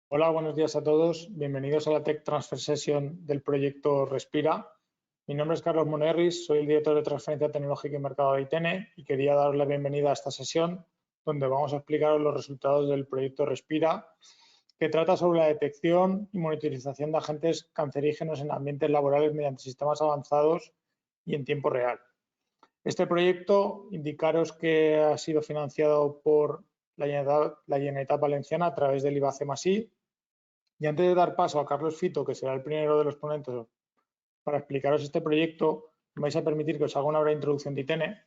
Hola, buenos días a todos. Bienvenidos a la Tech Transfer Session del proyecto Respira. Mi nombre es Carlos Monerris, soy el director de Transferencia Tecnológica y Mercado de ITENE y quería daros la bienvenida a esta sesión donde vamos a explicaros los resultados del proyecto Respira, que trata sobre la detección y monitorización de agentes cancerígenos en ambientes laborales mediante sistemas avanzados y en tiempo real. Este proyecto, indicaros que ha sido financiado por la Generalitat Valenciana a través del IBACEMASI. Y antes de dar paso a Carlos Fito, que será el primero de los ponentes para explicaros este proyecto, me vais a permitir que os haga una breve introducción de ITENE.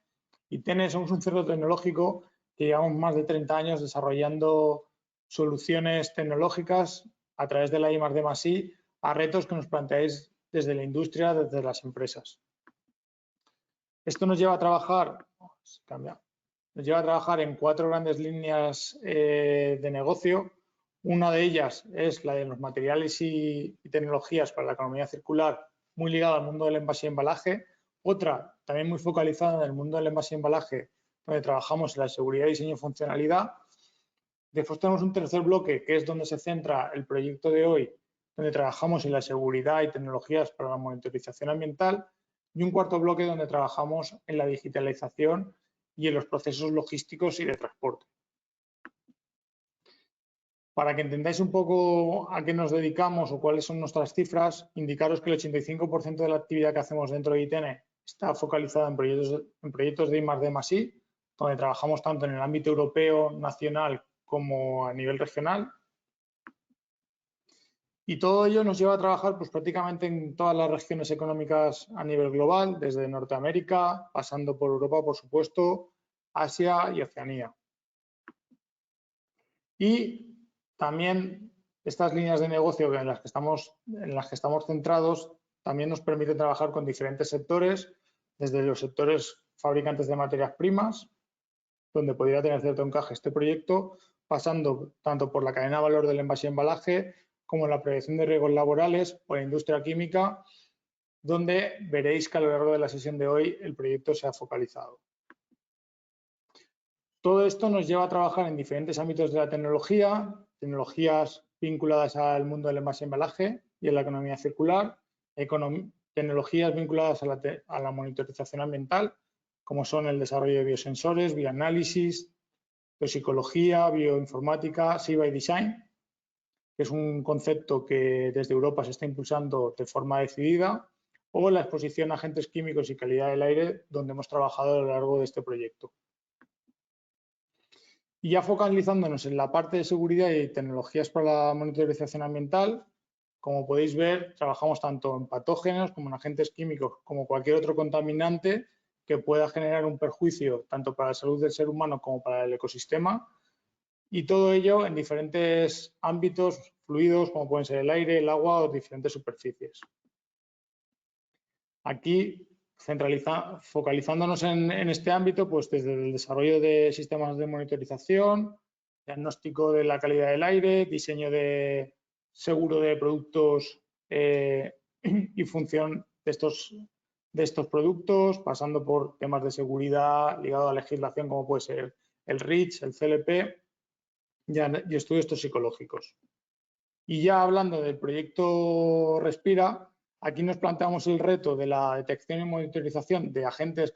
ITENE somos un centro tecnológico que llevamos más de 30 años desarrollando soluciones tecnológicas a través de la I+D+I a retos que nos planteáis desde la industria, desde las empresas. Esto nos lleva a trabajar, en 4 grandes líneas de negocio. Una de ellas es la de los materiales y tecnologías para la economía circular, muy ligada al mundo del envase y embalaje. Otra, también muy focalizada en el mundo del envase y embalaje, donde trabajamos en la seguridad, diseño y funcionalidad. Después tenemos un tercer bloque, que es donde se centra el proyecto de hoy, donde trabajamos en la seguridad y tecnologías para la monitorización ambiental. Y un cuarto bloque donde trabajamos en la digitalización y en los procesos logísticos y de transporte. Para que entendáis un poco a qué nos dedicamos o cuáles son nuestras cifras, indicaros que el 85% de la actividad que hacemos dentro de ITENE está focalizada en proyectos de I+D+I, donde trabajamos tanto en el ámbito europeo, nacional, como a nivel regional. Y todo ello nos lleva a trabajar pues, prácticamente en todas las regiones económicas a nivel global, desde Norteamérica, pasando por Europa, por supuesto, Asia y Oceanía. Y también estas líneas de negocio en las que estamos centrados también nos permiten trabajar con diferentes sectores, desde los sectores fabricantes de materias primas, donde podría tener cierto encaje este proyecto, pasando tanto por la cadena de valor del envase y embalaje, como la prevención de riesgos laborales, por la industria química, donde veréis que a lo largo de la sesión de hoy el proyecto se ha focalizado. Todo esto nos lleva a trabajar en diferentes ámbitos de la tecnología, tecnologías vinculadas al mundo del envase y embalaje y a la economía circular, tecnologías vinculadas a la monitorización ambiental, como son el desarrollo de biosensores, bioanálisis, biopsicología, bioinformática, SEA by Design, que es un concepto que desde Europa se está impulsando de forma decidida, o la exposición a agentes químicos y calidad del aire, donde hemos trabajado a lo largo de este proyecto. Y ya focalizándonos en la parte de seguridad y tecnologías para la monitorización ambiental, como podéis ver, trabajamos tanto en patógenos como en agentes químicos, como cualquier otro contaminante que pueda generar un perjuicio tanto para la salud del ser humano como para el ecosistema, y todo ello en diferentes ámbitos fluidos, como pueden ser el aire, el agua o diferentes superficies. Aquí, focalizándonos en este ámbito, pues desde el desarrollo de sistemas de monitorización, diagnóstico de la calidad del aire, diseño de seguro de productos y función de estos productos, pasando por temas de seguridad ligados a la legislación como puede ser el REACH, el CLP y estudios toxicológicos. Y ya hablando del proyecto Respira, aquí nos planteamos el reto de la detección y monitorización de agentes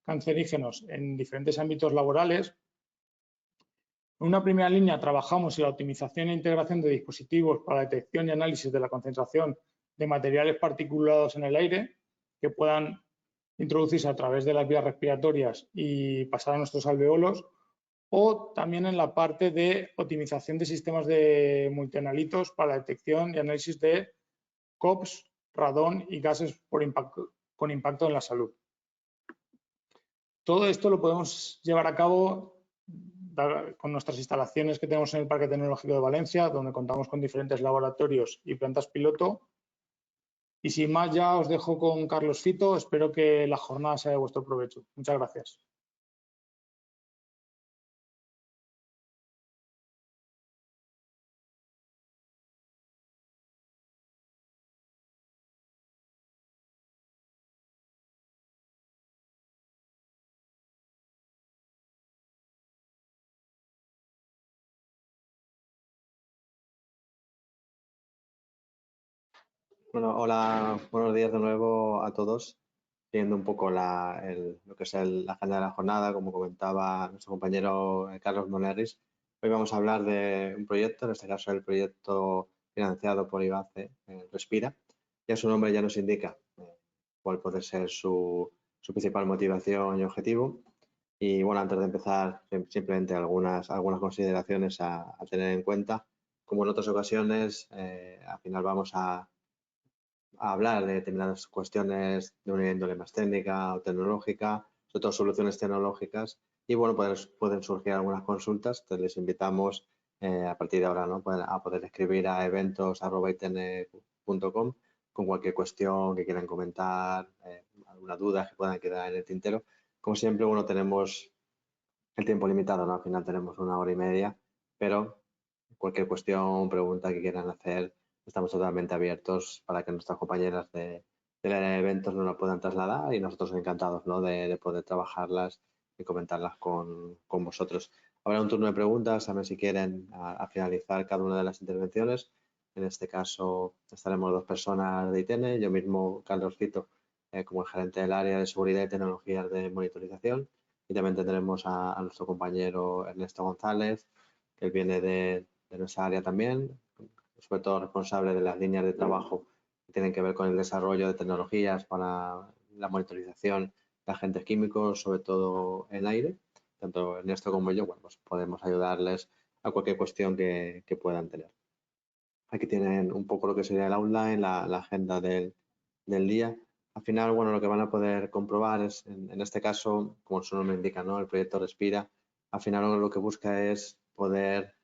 cancerígenos en diferentes ámbitos laborales. En una primera línea trabajamos en la optimización e integración de dispositivos para la detección y análisis de la concentración de materiales particulados en el aire que puedan introducirse a través de las vías respiratorias y pasar a nuestros alveolos, o también en la parte de optimización de sistemas de multianalitos para la detección y análisis de COPS, radón y gases con impacto en la salud. Todo esto lo podemos llevar a cabo con nuestras instalaciones que tenemos en el Parque Tecnológico de Valencia, donde contamos con diferentes laboratorios y plantas piloto. Y sin más, ya os dejo con Carlos Fito. Espero que la jornada sea de vuestro provecho. Muchas gracias. Bueno, hola, buenos días de nuevo a todos. Siguiendo un poco lo que es la agenda de la jornada, como comentaba nuestro compañero Carlos Moneris, hoy vamos a hablar de un proyecto, en este caso el proyecto financiado por IBACE, Respira. Ya su nombre ya nos indica cuál puede ser su principal motivación y objetivo. Y bueno, antes de empezar, simplemente algunas consideraciones a tener en cuenta. Como en otras ocasiones, al final vamos a hablar de determinadas cuestiones de una índole más técnica o tecnológica, sobre todo soluciones tecnológicas. Y bueno, pueden surgir algunas consultas. Entonces les invitamos a partir de ahora, ¿no? A poder escribir a eventos@itn.com con cualquier cuestión que quieran comentar, alguna duda que puedan quedar en el tintero. Como siempre, bueno, tenemos el tiempo limitado, ¿no? Al final tenemos 1 hora y media, pero cualquier cuestión, pregunta que quieran hacer, estamos totalmente abiertos para que nuestras compañeras del área de eventos nos la puedan trasladar y nosotros encantados, ¿no? de poder trabajarlas y comentarlas con vosotros. Habrá un turno de preguntas, también si quieren, a finalizar cada una de las intervenciones. En este caso estaremos 2 personas de ITN, yo mismo, Carlos Fito, como el gerente del área de seguridad y tecnologías de monitorización. Y también tendremos a nuestro compañero Ernesto González, que él viene de nuestra área también, sobre todo responsable de las líneas de trabajo que tienen que ver con el desarrollo de tecnologías para la monitorización de agentes químicos, sobre todo en aire. Tanto Ernesto como yo, bueno, pues podemos ayudarles a cualquier cuestión que puedan tener. Aquí tienen un poco lo que sería el outline, la agenda del día. Al final, bueno, lo que van a poder comprobar es, en este caso, como su nombre indica, ¿no? El proyecto Respira. Al final lo que busca es poder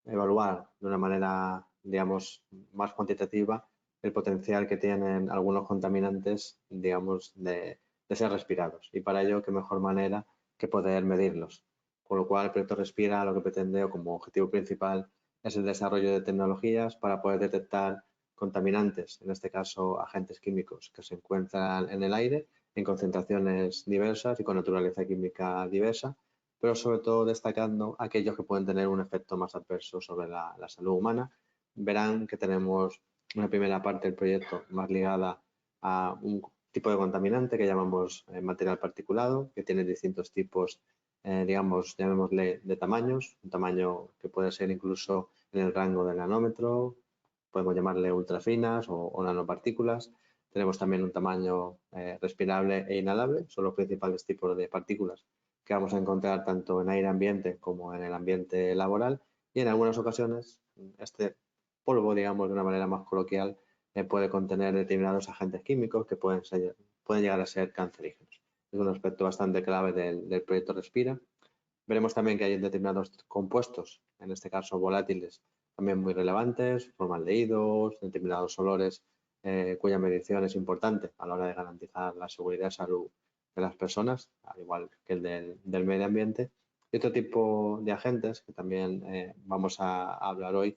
evaluar de una manera, digamos, más cuantitativa el potencial que tienen algunos contaminantes, digamos, de ser respirados. Y para ello, qué mejor manera que poder medirlos. Con lo cual, el proyecto Respira lo que pretende o como objetivo principal es el desarrollo de tecnologías para poder detectar contaminantes, en este caso agentes químicos que se encuentran en el aire en concentraciones diversas y con naturaleza química diversa, pero sobre todo destacando aquellos que pueden tener un efecto más adverso sobre la salud humana. Verán que tenemos una primera parte del proyecto más ligada a un tipo de contaminante que llamamos material particulado, que tiene distintos tipos, digamos, llamémosle de tamaños, un tamaño que puede ser incluso en el rango del nanómetro, podemos llamarle ultrafinas o nanopartículas. Tenemos también un tamaño respirable e inhalable, son los principales tipos de partículas que vamos a encontrar tanto en aire ambiente como en el ambiente laboral, y en algunas ocasiones este polvo, digamos de una manera más coloquial, puede contener determinados agentes químicos que pueden llegar a ser cancerígenos. Es un aspecto bastante clave del proyecto Respira. Veremos también que hay determinados compuestos, en este caso volátiles, también muy relevantes, formaldehídos, determinados olores, cuya medición es importante a la hora de garantizar la seguridad y salud de las personas, al igual que el del medio ambiente. Y otro tipo de agentes que también vamos a hablar hoy,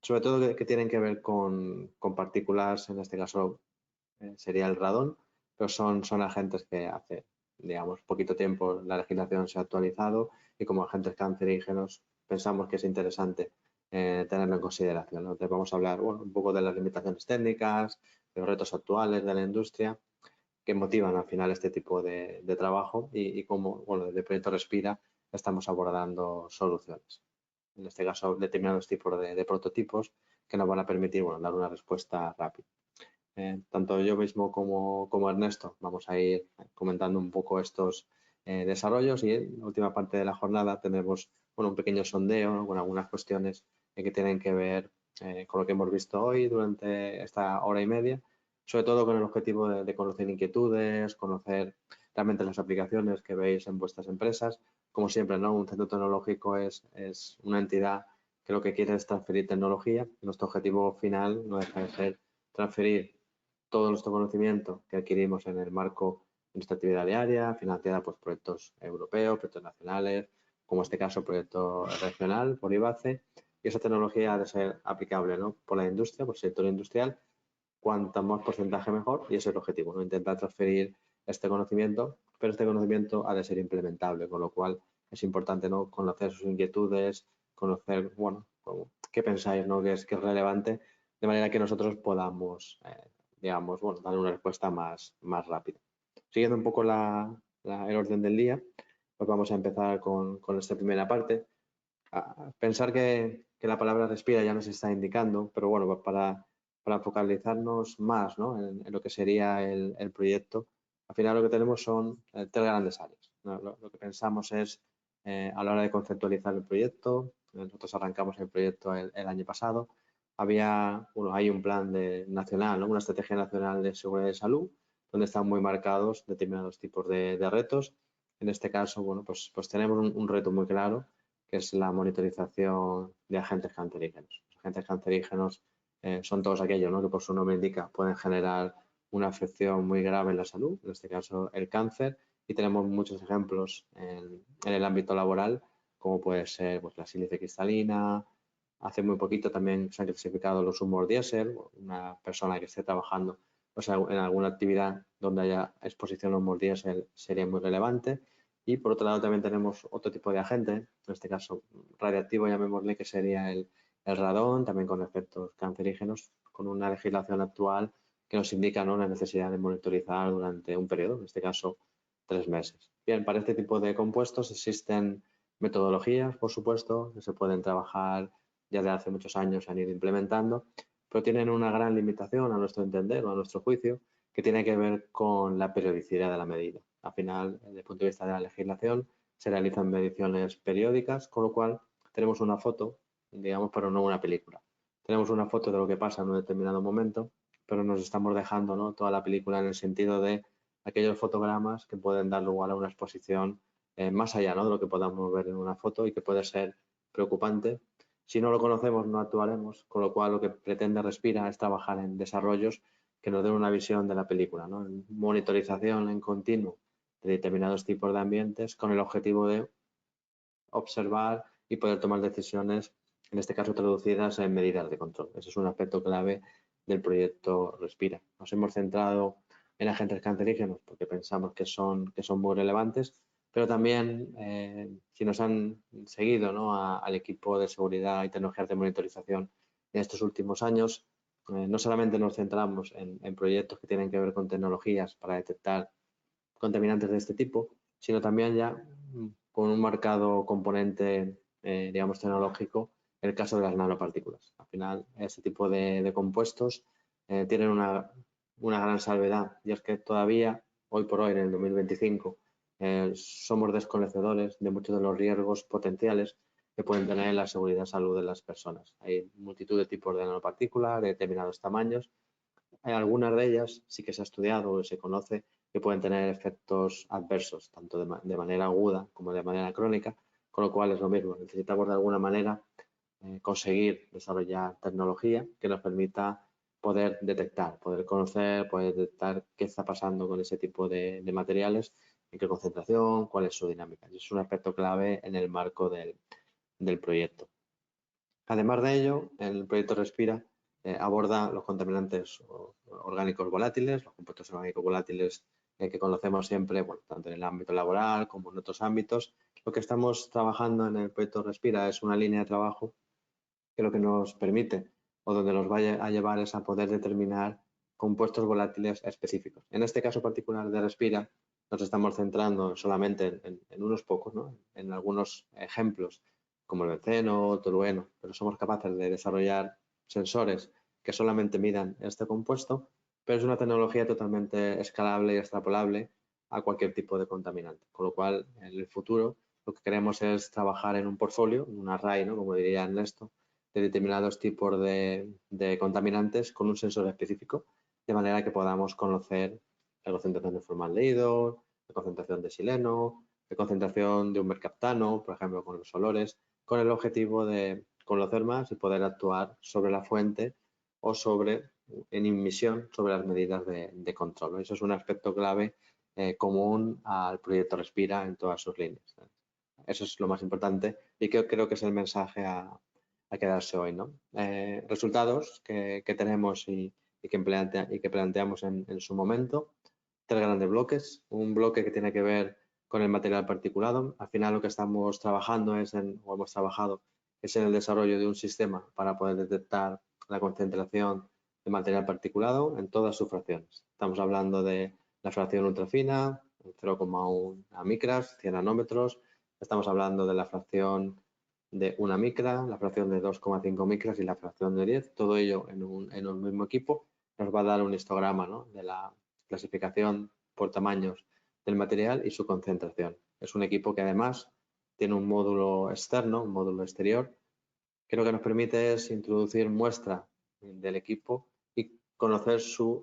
sobre todo que tienen que ver con partículas, en este caso sería el radón, pero son agentes que hace, digamos, poquito tiempo la legislación se ha actualizado y como agentes cancerígenos pensamos que es interesante tenerlo en consideración, ¿no? Entonces vamos a hablar, bueno, un poco de las limitaciones técnicas, de los retos actuales de la industria que motivan al final este tipo de trabajo y cómo, bueno, desde el proyecto Respira estamos abordando soluciones. En este caso, determinados tipos de prototipos que nos van a permitir, bueno, dar una respuesta rápida. Tanto yo mismo como Ernesto vamos a ir comentando un poco estos desarrollos y en la última parte de la jornada tendremos bueno, un pequeño sondeo, ¿no? Con algunas cuestiones que tienen que ver con lo que hemos visto hoy durante esta hora y media, sobre todo con el objetivo de conocer inquietudes, conocer realmente las aplicaciones que veis en vuestras empresas. Como siempre, ¿no? Un centro tecnológico es una entidad que lo que quiere es transferir tecnología. Nuestro objetivo final no deja de ser transferir todo nuestro conocimiento que adquirimos en el marco de nuestra actividad diaria, financiada por proyectos europeos, proyectos nacionales, como en este caso proyecto regional por IBACE, y esa tecnología ha de ser aplicable, ¿no? Por la industria, por el sector industrial, cuanto más porcentaje mejor, y ese es el objetivo, ¿no? Intentar transferir este conocimiento, pero este conocimiento ha de ser implementable, con lo cual es importante, ¿no? Conocer sus inquietudes, conocer, bueno, qué pensáis, ¿no? Que es relevante de manera que nosotros podamos, digamos, bueno, dar una respuesta más rápida. Siguiendo un poco el orden del día, pues vamos a empezar con esta primera parte. Pensar que la palabra respira ya nos está indicando, pero bueno, pues para focalizarnos más, ¿no?, en lo que sería el proyecto, al final lo que tenemos son tres grandes áreas, ¿no? Lo que pensamos es, a la hora de conceptualizar el proyecto, nosotros arrancamos el proyecto el año pasado, hay un plan nacional, ¿no?, una estrategia nacional de seguridad y salud, donde están muy marcados determinados tipos de retos. En este caso, bueno, pues tenemos un reto muy claro, que es la monitorización de agentes cancerígenos. Los agentes cancerígenos son todos aquellos, ¿no?, que por su nombre indica pueden generar una afección muy grave en la salud, en este caso el cáncer, y tenemos muchos ejemplos en el ámbito laboral, como puede ser pues, la sílice cristalina. Hace muy poquito también se han clasificado los humos diésel. Una persona que esté trabajando, o sea, en alguna actividad donde haya exposición a humos diésel sería muy relevante. Y por otro lado también tenemos otro tipo de agente, en este caso radiactivo, llamémosle, que sería el radón, también con efectos cancerígenos, con una legislación actual que nos indica, ¿no?, la necesidad de monitorizar durante un periodo, en este caso 3 meses. Bien, para este tipo de compuestos existen metodologías, por supuesto, que se pueden trabajar ya desde hace muchos años, se han ido implementando, pero tienen una gran limitación a nuestro entender o a nuestro juicio, que tiene que ver con la periodicidad de la medida. Al final, desde el punto de vista de la legislación, se realizan mediciones periódicas, con lo cual tenemos una foto, digamos, pero no una película. Tenemos una foto de lo que pasa en un determinado momento, pero nos estamos dejando, ¿no?, toda la película, en el sentido de aquellos fotogramas que pueden dar lugar a una exposición más allá, ¿no?, de lo que podamos ver en una foto, y que puede ser preocupante. Si no lo conocemos, no actuaremos, con lo cual lo que pretende Respira es trabajar en desarrollos que nos den una visión de la película, ¿no?, en monitorización en continuo de determinados tipos de ambientes, con el objetivo de observar y poder tomar decisiones, en este caso traducidas en medidas de control. Ese es un aspecto clave del proyecto Respira. Nos hemos centrado en agentes cancerígenos porque pensamos que son muy relevantes, pero también, si nos han seguido, ¿no?, al equipo de seguridad y tecnologías de monitorización en estos últimos años, no solamente nos centramos en proyectos que tienen que ver con tecnologías para detectar contaminantes de este tipo, sino también ya con un marcado componente, digamos, tecnológico, el caso de las nanopartículas. Al final, este tipo de compuestos tienen una gran salvedad, y es que todavía, hoy por hoy, en el 2025, somos desconocedores de muchos de los riesgos potenciales que pueden tener en la seguridad y salud de las personas. Hay multitud de tipos de nanopartículas de determinados tamaños. Hay algunas de ellas sí que se ha estudiado o se conoce que pueden tener efectos adversos, tanto de manera aguda como de manera crónica, con lo cual es lo mismo. Necesitamos de alguna manera conseguir desarrollar tecnología que nos permita poder detectar, poder conocer, poder detectar qué está pasando con ese tipo de materiales, en qué concentración, cuál es su dinámica. Y es un aspecto clave en el marco del proyecto. Además de ello, el proyecto Respira aborda los contaminantes orgánicos volátiles, los compuestos orgánicos volátiles que conocemos siempre, bueno, tanto en el ámbito laboral como en otros ámbitos. Lo que estamos trabajando en el proyecto Respira es una línea de trabajo que lo que nos permite, o donde nos vaya a llevar, es a poder determinar compuestos volátiles específicos. En este caso particular de Respira, nos estamos centrando solamente en unos pocos, ¿no?, en algunos ejemplos, como el benceno o tolueno, pero somos capaces de desarrollar sensores que solamente midan este compuesto, pero es una tecnología totalmente escalable y extrapolable a cualquier tipo de contaminante, con lo cual en el futuro lo que queremos es trabajar en un portfolio, en un array, ¿no?, como diría Ernesto, de determinados tipos de contaminantes con un sensor específico, de manera que podamos conocer la concentración de formaldehído, la concentración de xileno, la concentración de un mercaptano, por ejemplo, con los olores, con el objetivo de conocer más y poder actuar sobre la fuente o en inmisión sobre las medidas de control, ¿no? Eso es un aspecto clave común al proyecto Respira en todas sus líneas. Eso es lo más importante y creo que es el mensaje a quedarse hoy, ¿no? Resultados que tenemos y que planteamos en su momento. 3 grandes bloques. Un bloque que tiene que ver con el material particulado. Al final lo que estamos trabajando o hemos trabajado es en el desarrollo de un sistema para poder detectar la concentración de material particulado en todas sus fracciones. Estamos hablando de la fracción ultrafina, 0,1 micras, 100 nanómetros. Estamos hablando de la fracción de 1 micra, la fracción de 2,5 micras y la fracción de 10. Todo ello en un mismo equipo nos va a dar un histograma, ¿no?, de la clasificación por tamaños del material y su concentración. Es un equipo que además tiene un módulo externo, un módulo exterior, que lo que nos permite es introducir muestra del equipo y conocer sus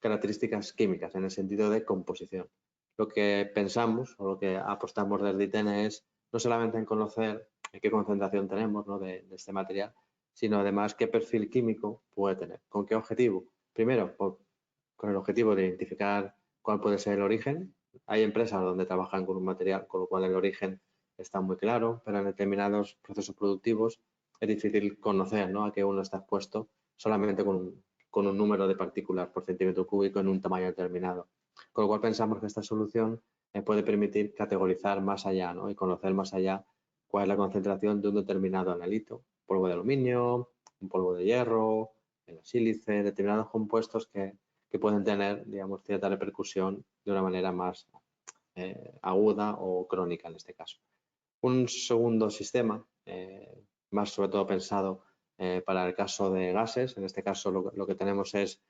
características químicas en el sentido de composición. Lo que pensamos o lo que apostamos desde ITENE es no solamente en conocer qué concentración tenemos, ¿no?, de este material, sino además qué perfil químico puede tener. ¿Con qué objetivo? Primero, con el objetivo de identificar cuál puede ser el origen. Hay empresas donde trabajan con un material con lo cual el origen está muy claro, pero en determinados procesos productivos es difícil conocer, ¿no?, a qué uno está expuesto solamente con un número de partículas por centímetro cúbico en un tamaño determinado. Con lo cual pensamos que esta solución puede permitir categorizar más allá, ¿no?, y conocer más allá cuál es la concentración de un determinado analito, polvo de aluminio, un polvo de hierro, el sílice, determinados compuestos que pueden tener, digamos, cierta repercusión de una manera más aguda o crónica en este caso. Un segundo sistema, más sobre todo pensado para el caso de gases, en este caso lo que tenemos es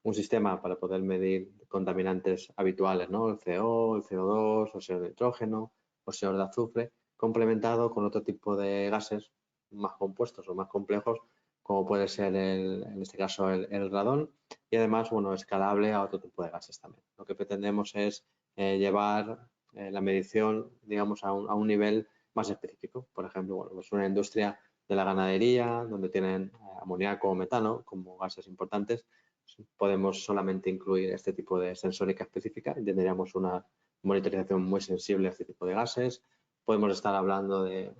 un sistema para poder medir contaminantes habituales, ¿no?, el CO, el CO2, óxido de nitrógeno, óxido de azufre, complementado con otro tipo de gases más compuestos o más complejos, como puede ser en este caso el radón, y además, bueno, escalable a otro tipo de gases también. Lo que pretendemos es llevar la medición, digamos, a un nivel más específico. Por ejemplo, bueno, pues una industria de la ganadería, donde tienen amoníaco o metano como gases importantes, podemos solamente incluir este tipo de sensórica específica y tendríamos una monitorización muy sensible a este tipo de gases. Podemos estar hablando de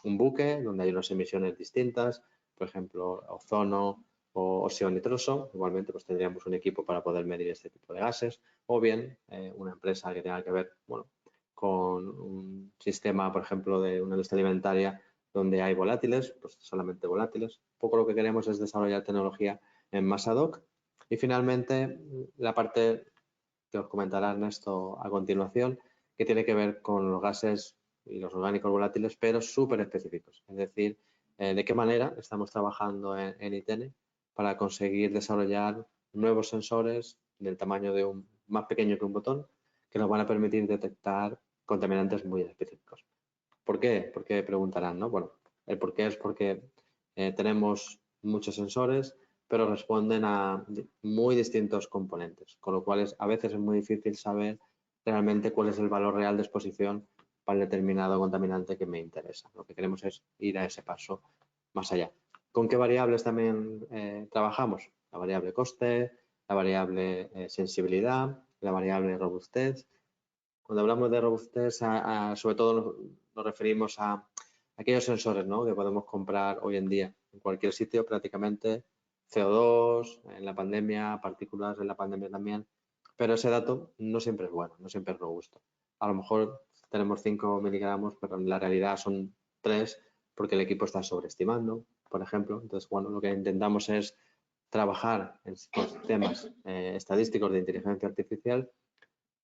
un buque donde hay unas emisiones distintas, por ejemplo, ozono o óxido nitroso. Igualmente, pues tendríamos un equipo para poder medir este tipo de gases. O bien, una empresa que tenga que ver, bueno, con un sistema, por ejemplo, de una industria alimentaria donde hay volátiles, pues solamente volátiles. Un poco lo que queremos es desarrollar tecnología en masa doc. Y finalmente, la parte que os comentará Ernesto a continuación, que tiene que ver con los gases y los orgánicos volátiles, pero súper específicos. Es decir, de qué manera estamos trabajando en ITENE para conseguir desarrollar nuevos sensores del tamaño de más pequeño que un botón, que nos van a permitir detectar contaminantes muy específicos. ¿Por qué? ¿Por qué preguntarán, no? Bueno, el por qué es porque tenemos muchos sensores, pero responden a muy distintos componentes, con lo cual a veces es muy difícil saber realmente cuál es el valor real de exposición para el determinado contaminante que me interesa. Lo que queremos es ir a ese paso más allá. ¿Con qué variables también trabajamos? La variable coste, la variable sensibilidad, la variable robustez. Cuando hablamos de robustez, sobre todo nos referimos a aquellos sensores, ¿no?, que podemos comprar hoy en día en cualquier sitio prácticamente, CO2 en la pandemia, partículas en la pandemia también, pero ese dato no siempre es bueno, no siempre es robusto. A lo mejor tenemos 5 miligramos, pero en la realidad son 3 porque el equipo está sobreestimando, por ejemplo. Entonces, bueno, lo que intentamos es trabajar en sistemas estadísticos de inteligencia artificial,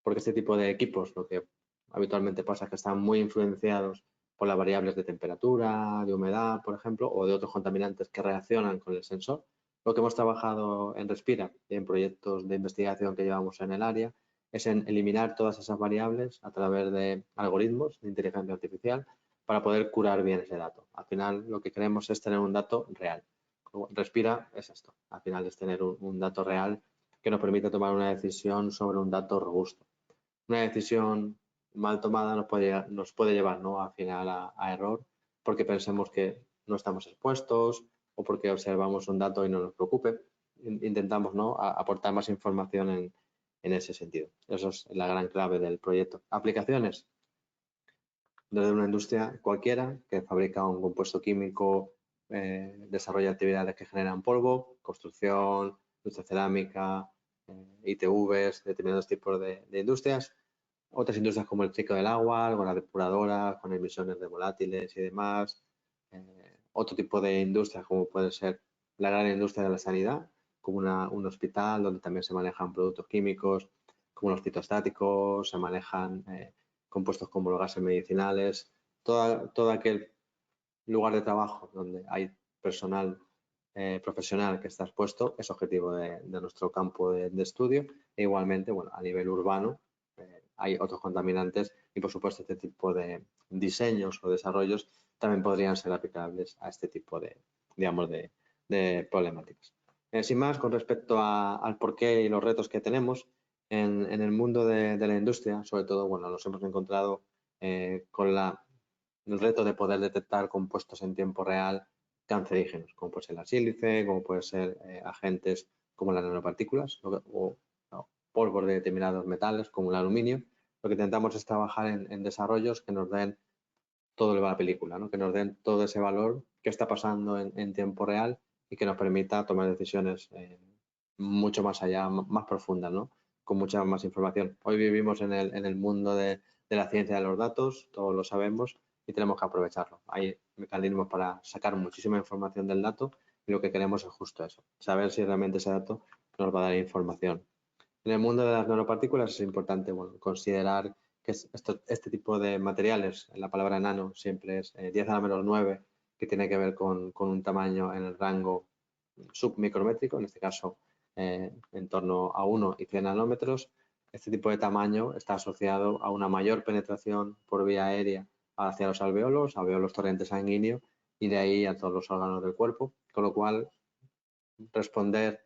porque este tipo de equipos lo que habitualmente pasa es que están muy influenciados por las variables de temperatura, de humedad, por ejemplo, o de otros contaminantes que reaccionan con el sensor. Lo que hemos trabajado en Respira y en proyectos de investigación que llevamos en el área es en eliminar todas esas variables a través de algoritmos de inteligencia artificial para poder curar bien ese dato. Al final lo que queremos es tener un dato real. Respira es esto, al final es tener un dato real que nos permite tomar una decisión sobre un dato robusto. Una decisión mal tomada nos puede llevar, ¿no?, al final a error, porque pensemos que no estamos expuestos o porque observamos un dato y no nos preocupe. Intentamos, ¿no?, aportar más información en ese sentido. Eso es la gran clave del proyecto. Aplicaciones. Desde una industria cualquiera que fabrica un compuesto químico, desarrolla actividades que generan polvo, construcción, industria cerámica, ITVs, determinados tipos de industrias. Otras industrias como el ciclo del agua, con la depuradora, con emisiones de volátiles y demás. Otro tipo de industrias como puede ser la gran industria de la sanidad, como un hospital donde también se manejan productos químicos, como los citostáticos, se manejan compuestos como los gases medicinales, todo aquel lugar de trabajo donde hay personal profesional que está expuesto es objetivo de nuestro campo de estudio. E igualmente, bueno, a nivel urbano hay otros contaminantes y, por supuesto, este tipo de diseños o desarrollos también podrían ser aplicables a este tipo de, digamos, de problemáticas. Sin más, con respecto al porqué y los retos que tenemos en el mundo de la industria, sobre todo, bueno, nos hemos encontrado con el reto de poder detectar compuestos en tiempo real cancerígenos, como puede ser la sílice, como puede ser agentes como las nanopartículas o polvos de determinados metales como el aluminio. Lo que intentamos es trabajar en desarrollos que nos den todo la película, ¿no? Que nos den todo ese valor que está pasando en tiempo real y que nos permita tomar decisiones mucho más allá, más profundas, ¿no? Con mucha más información. Hoy vivimos en el mundo de la ciencia de los datos, todos lo sabemos, y tenemos que aprovecharlo. Hay mecanismos para sacar muchísima información del dato y lo que queremos es justo eso, saber si realmente ese dato nos va a dar información. En el mundo de las nanopartículas es importante, bueno, considerar que este tipo de materiales, la palabra nano siempre es 10 a la menos 9, que tiene que ver con un tamaño en el rango submicrométrico, en este caso en torno a 1 y 100 nanómetros. Este tipo de tamaño está asociado a una mayor penetración por vía aérea hacia los alveolos torrente sanguíneo y de ahí a todos los órganos del cuerpo, con lo cual responder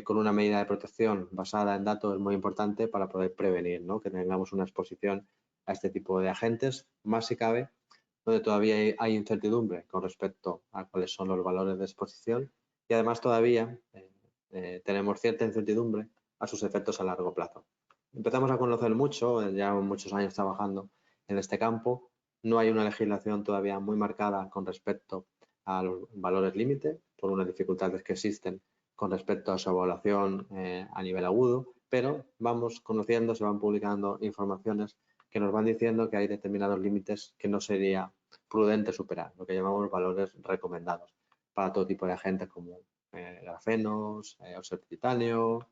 con una medida de protección basada en datos es muy importante para poder prevenir, ¿no? Que tengamos una exposición a este tipo de agentes, más si cabe, donde todavía hay incertidumbre con respecto a cuáles son los valores de exposición y además todavía tenemos cierta incertidumbre a sus efectos a largo plazo. Empezamos a conocer mucho, llevamos muchos años trabajando en este campo, no hay una legislación todavía muy marcada con respecto a los valores límite, por unas dificultades que existen con respecto a su evaluación a nivel agudo, pero vamos conociendo, se van publicando informaciones que nos van diciendo que hay determinados límites que no sería prudente superar, lo que llamamos valores recomendados para todo tipo de agentes como grafenos, óxidos de titanio,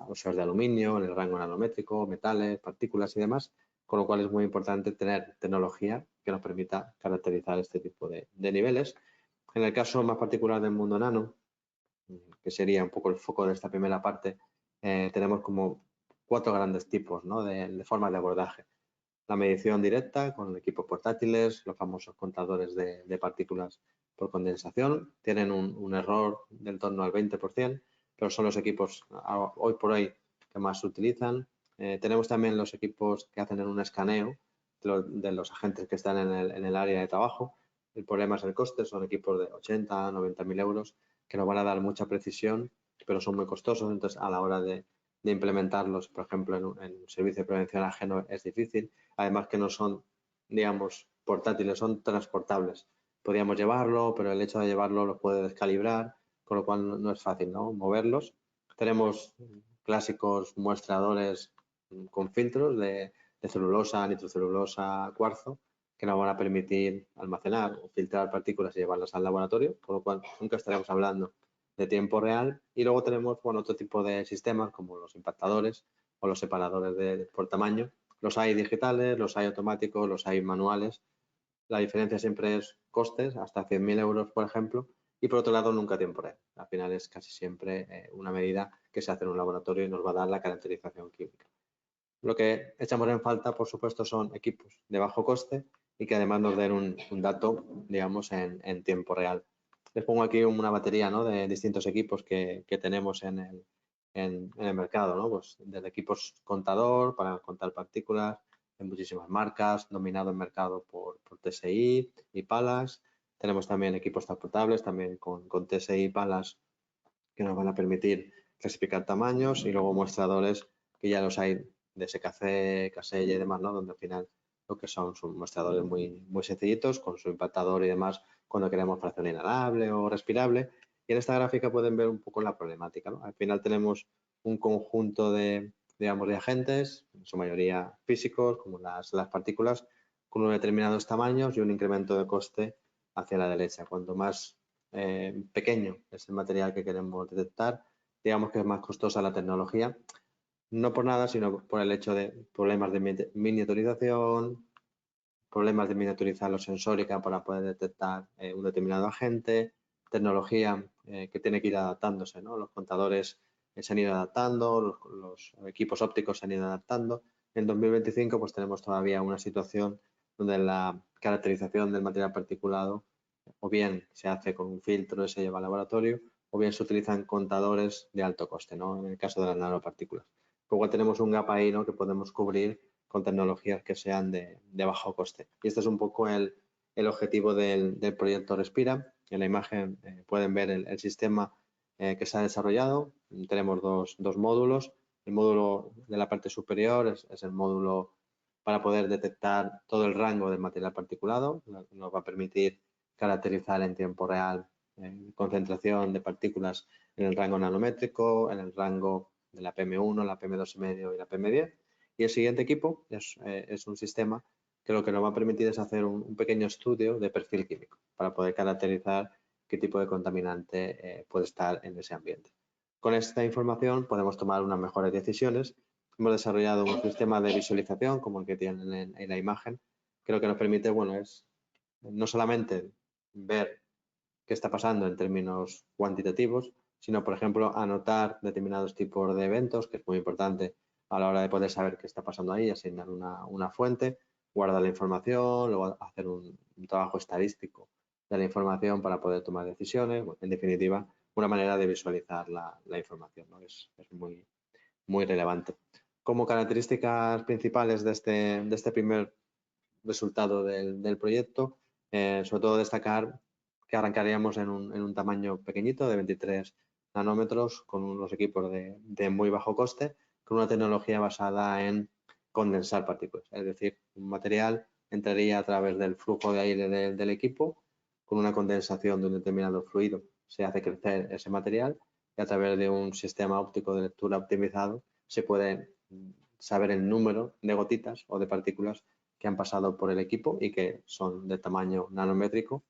óxidos de aluminio en el rango nanométrico, metales, partículas y demás, con lo cual es muy importante tener tecnología que nos permita caracterizar este tipo de niveles. En el caso más particular del mundo nano, que sería un poco el foco de esta primera parte, tenemos como 4 grandes tipos, ¿no? de formas de abordaje. La medición directa con equipos portátiles, los famosos contadores de partículas por condensación, tienen un error del torno al 20%, pero son los equipos hoy por hoy que más se utilizan. Tenemos también los equipos que hacen un escaneo de los agentes que están en el área de trabajo. El problema es el coste, son equipos de 80, 90.000 euros que nos van a dar mucha precisión, pero son muy costosos, entonces a la hora de implementarlos, por ejemplo, en un servicio de prevención ajeno es difícil. Además que no son, digamos, portátiles, son transportables. Podríamos llevarlo, pero el hecho de llevarlo lo puede descalibrar, con lo cual no es fácil, ¿no? Moverlos. Tenemos clásicos muestradores con filtros de celulosa, nitrocelulosa, cuarzo, que nos van a permitir almacenar o filtrar partículas y llevarlas al laboratorio, con lo cual nunca estaremos hablando de tiempo real. Y luego tenemos, bueno, otro tipo de sistemas como los impactadores o los separadores por tamaño. Los hay digitales, los hay automáticos, los hay manuales. La diferencia siempre es costes, hasta 100.000 euros, por ejemplo, y por otro lado nunca tiempo real. Al final es casi siempre una medida que se hace en un laboratorio y nos va a dar la caracterización química. Lo que echamos en falta, por supuesto, son equipos de bajo coste y que además nos den un dato, digamos, en tiempo real. Les pongo aquí una batería, ¿no? de distintos equipos que tenemos en el mercado, ¿no? Pues desde equipos contador para contar partículas en muchísimas marcas, dominado en mercado por TSI y Palas. Tenemos también equipos transportables, también con TSI y Palas, que nos van a permitir clasificar tamaños y luego muestradores que ya los hay de SKC, Casella y demás, ¿no? Donde al final lo que son muestradores muy, muy sencillitos con su impactador y demás cuando queremos fracción inhalable o respirable. Y en esta gráfica pueden ver un poco la problemática, ¿no? Al final tenemos un conjunto digamos, de agentes, en su mayoría físicos, como las partículas, con unos determinados tamaños y un incremento de coste hacia la derecha. Cuanto más pequeño es el material que queremos detectar. Digamos que es más costosa la tecnología, no por nada, sino por el hecho de problemas de miniaturización, problemas de miniaturizar los sensórica para poder detectar un determinado agente, tecnología que tiene que ir adaptándose, ¿no? Los contadores se han ido adaptando, los equipos ópticos se han ido adaptando. En 2025 pues tenemos todavía una situación donde la caracterización del material particulado o bien se hace con un filtro y se lleva al laboratorio o bien se utilizan contadores de alto coste, ¿no? En el caso de las nanopartículas. Luego tenemos un gap ahí, ¿no? Que podemos cubrir con tecnologías que sean de bajo coste. Y este es un poco el objetivo del proyecto Respira. En la imagen pueden ver el sistema que se ha desarrollado. Tenemos dos módulos. El módulo de la parte superior es el módulo para poder detectar todo el rango del material particulado. Nos va a permitir caracterizar en tiempo real concentración de partículas en el rango nanométrico, en el rango de la PM1, la PM2,5 y la PM10. Y el siguiente equipo es un sistema que lo que nos va a permitir es hacer un pequeño estudio de perfil químico para poder caracterizar qué tipo de contaminante puede estar en ese ambiente. Con esta información podemos tomar unas mejores decisiones. Hemos desarrollado un sistema de visualización como el que tienen en la imagen, que lo que nos permite, bueno, es no solamente ver qué está pasando en términos cuantitativos, sino, por ejemplo, anotar determinados tipos de eventos, que es muy importante a la hora de poder saber qué está pasando ahí, asignar una fuente, guardar la información, luego hacer un trabajo estadístico de la información para poder tomar decisiones. En definitiva, una manera de visualizar la información, ¿no? Es muy, muy relevante. Como características principales de este primer resultado del proyecto, sobre todo destacar que arrancaríamos en un tamaño pequeñito de 23 nanómetros con unos equipos de muy bajo coste, con una tecnología basada en condensar partículas. Es decir, un material entraría a través del flujo de aire del equipo, con una condensación de un determinado fluido se hace crecer ese material y a través de un sistema óptico de lectura optimizado se puede saber el número de gotitas o de partículas que han pasado por el equipo y que son de tamaño nanométrico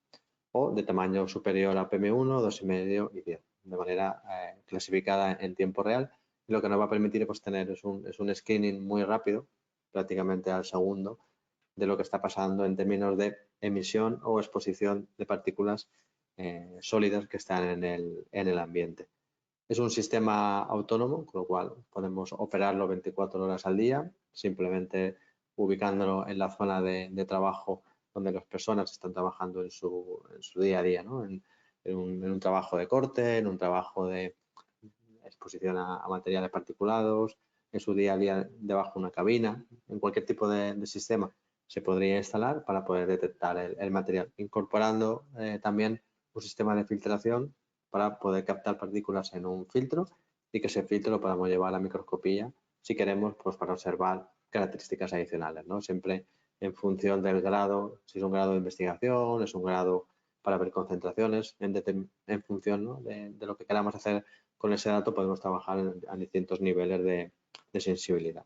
o de tamaño superior a PM1, 2,5 y 10, de manera clasificada en tiempo real. Y lo que nos va a permitir pues, tener es un screening muy rápido, prácticamente al segundo, de lo que está pasando en términos de emisión o exposición de partículas sólidas que están en el ambiente. Es un sistema autónomo, con lo cual podemos operarlo 24 horas al día, simplemente ubicándolo en la zona de trabajo donde las personas están trabajando en su día a día, ¿no? En un trabajo de corte, en un trabajo de exposición a materiales particulados, en su día a día debajo de una cabina, en cualquier tipo de sistema se podría instalar para poder detectar el material, incorporando también un sistema de filtración para poder captar partículas en un filtro y que ese filtro lo podamos llevar a la microscopía si queremos, pues para observar características adicionales, ¿no? Siempre en función del grado, si es un grado de investigación, es un grado para ver concentraciones, en función, ¿no? de lo que queramos hacer con ese dato podemos trabajar a distintos niveles de sensibilidad.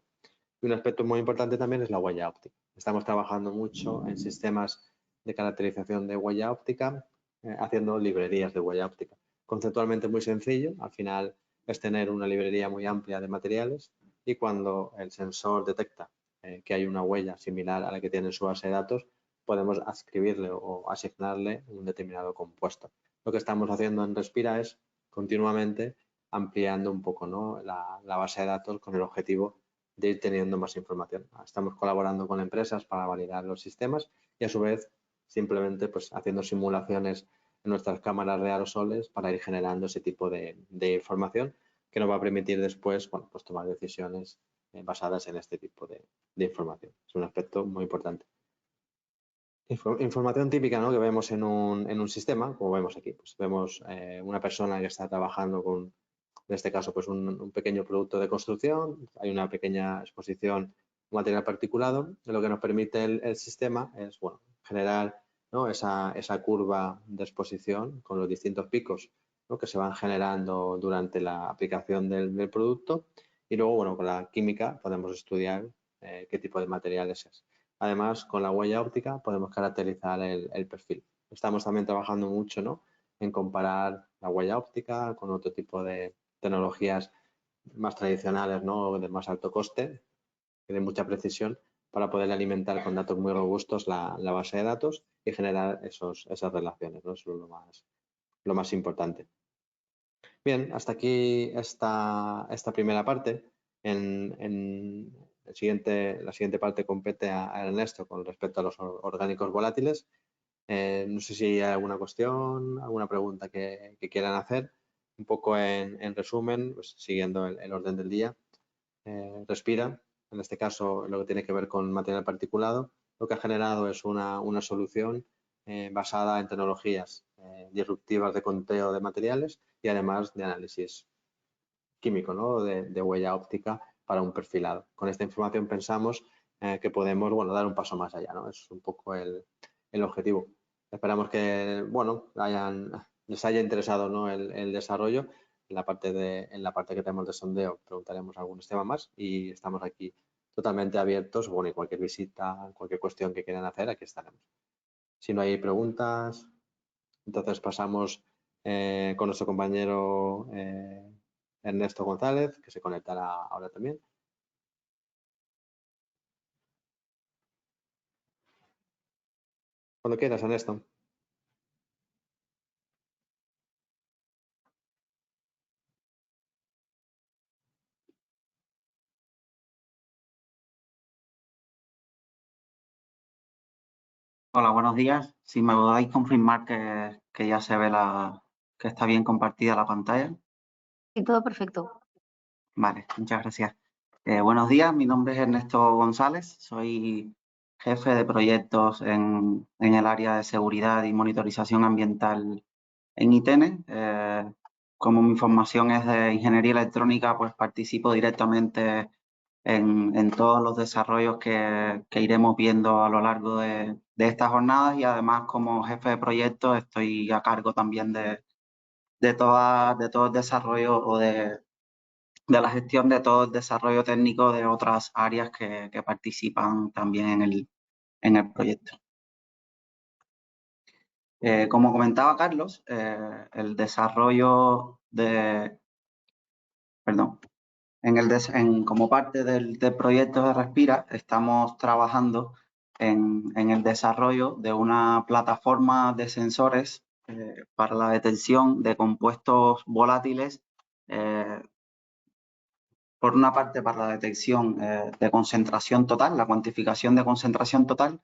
Y un aspecto muy importante también es la huella óptica. Estamos trabajando mucho en sistemas de caracterización de huella óptica, haciendo librerías de huella óptica. Conceptualmente muy sencillo, al final es tener una librería muy amplia de materiales y cuando el sensor detecta que hay una huella similar a la que tiene en su base de datos, podemos adscribirle o asignarle un determinado compuesto. Lo que estamos haciendo en Respira es continuamente ampliando un poco, ¿no? la base de datos con el objetivo de ir teniendo más información. Estamos colaborando con empresas para validar los sistemas y a su vez simplemente pues haciendo simulaciones en nuestras cámaras de aerosoles para ir generando ese tipo de información que nos va a permitir después, bueno, pues tomar decisiones basadas en este tipo de información. Es un aspecto muy importante. Información típica, ¿no? Que vemos en un sistema, como vemos aquí. Pues vemos una persona que está trabajando con, en este caso, pues un pequeño producto de construcción. Hay una pequeña exposición de material particulado. Lo que nos permite el sistema es, bueno, generar, ¿no? esa curva de exposición con los distintos picos, ¿no? que se van generando durante la aplicación del producto. Y luego, bueno, con la química podemos estudiar qué tipo de materiales es. Además, con la huella óptica podemos caracterizar el perfil. Estamos también trabajando mucho, ¿no? en comparar la huella óptica con otro tipo de tecnologías más tradicionales, ¿no? De más alto coste, que de mucha precisión, para poder alimentar con datos muy robustos la base de datos y generar esas relaciones, ¿no? Eso es lo más importante. Bien, hasta aquí esta primera parte. La siguiente parte compete a Ernesto con respecto a los orgánicos volátiles. No sé si hay alguna cuestión, alguna pregunta que quieran hacer. Un poco en resumen, pues, siguiendo el orden del día. Respira, en este caso lo que tiene que ver con material particulado, lo que ha generado es una solución basada en tecnologías disruptivas de conteo de materiales y además de análisis químico, ¿no? de huella óptica para un perfilado. Con esta información pensamos que podemos, bueno, dar un paso más allá, ¿no? Es un poco el objetivo. Esperamos que, bueno, les haya interesado, ¿no? el desarrollo. En la parte que tenemos de sondeo preguntaremos algunos temas más y estamos aquí totalmente abiertos. Bueno, y cualquier visita, cualquier cuestión que quieran hacer, aquí estaremos. Si no hay preguntas, entonces pasamos con nuestro compañero Ernesto González, que se conectará ahora también. Cuando quieras, Ernesto. Hola, buenos días. Si me podéis confirmar que ya se ve que está bien compartida la pantalla. Sí, todo perfecto. Vale, muchas gracias. Buenos días, mi nombre es Ernesto González, soy jefe de proyectos en el área de seguridad y monitorización ambiental en ITENE. Como mi formación es de ingeniería electrónica, pues participo directamente en todos los desarrollos que iremos viendo a lo largo de estas jornadas y además como jefe de proyecto estoy a cargo también de todo el desarrollo o de la gestión de todo el desarrollo técnico de otras áreas que participan también en el proyecto. Como comentaba Carlos, el desarrollo como parte del proyecto de Respira, estamos trabajando en el desarrollo de una plataforma de sensores para la detección de compuestos volátiles, por una parte para la detección de concentración total, la cuantificación de concentración total,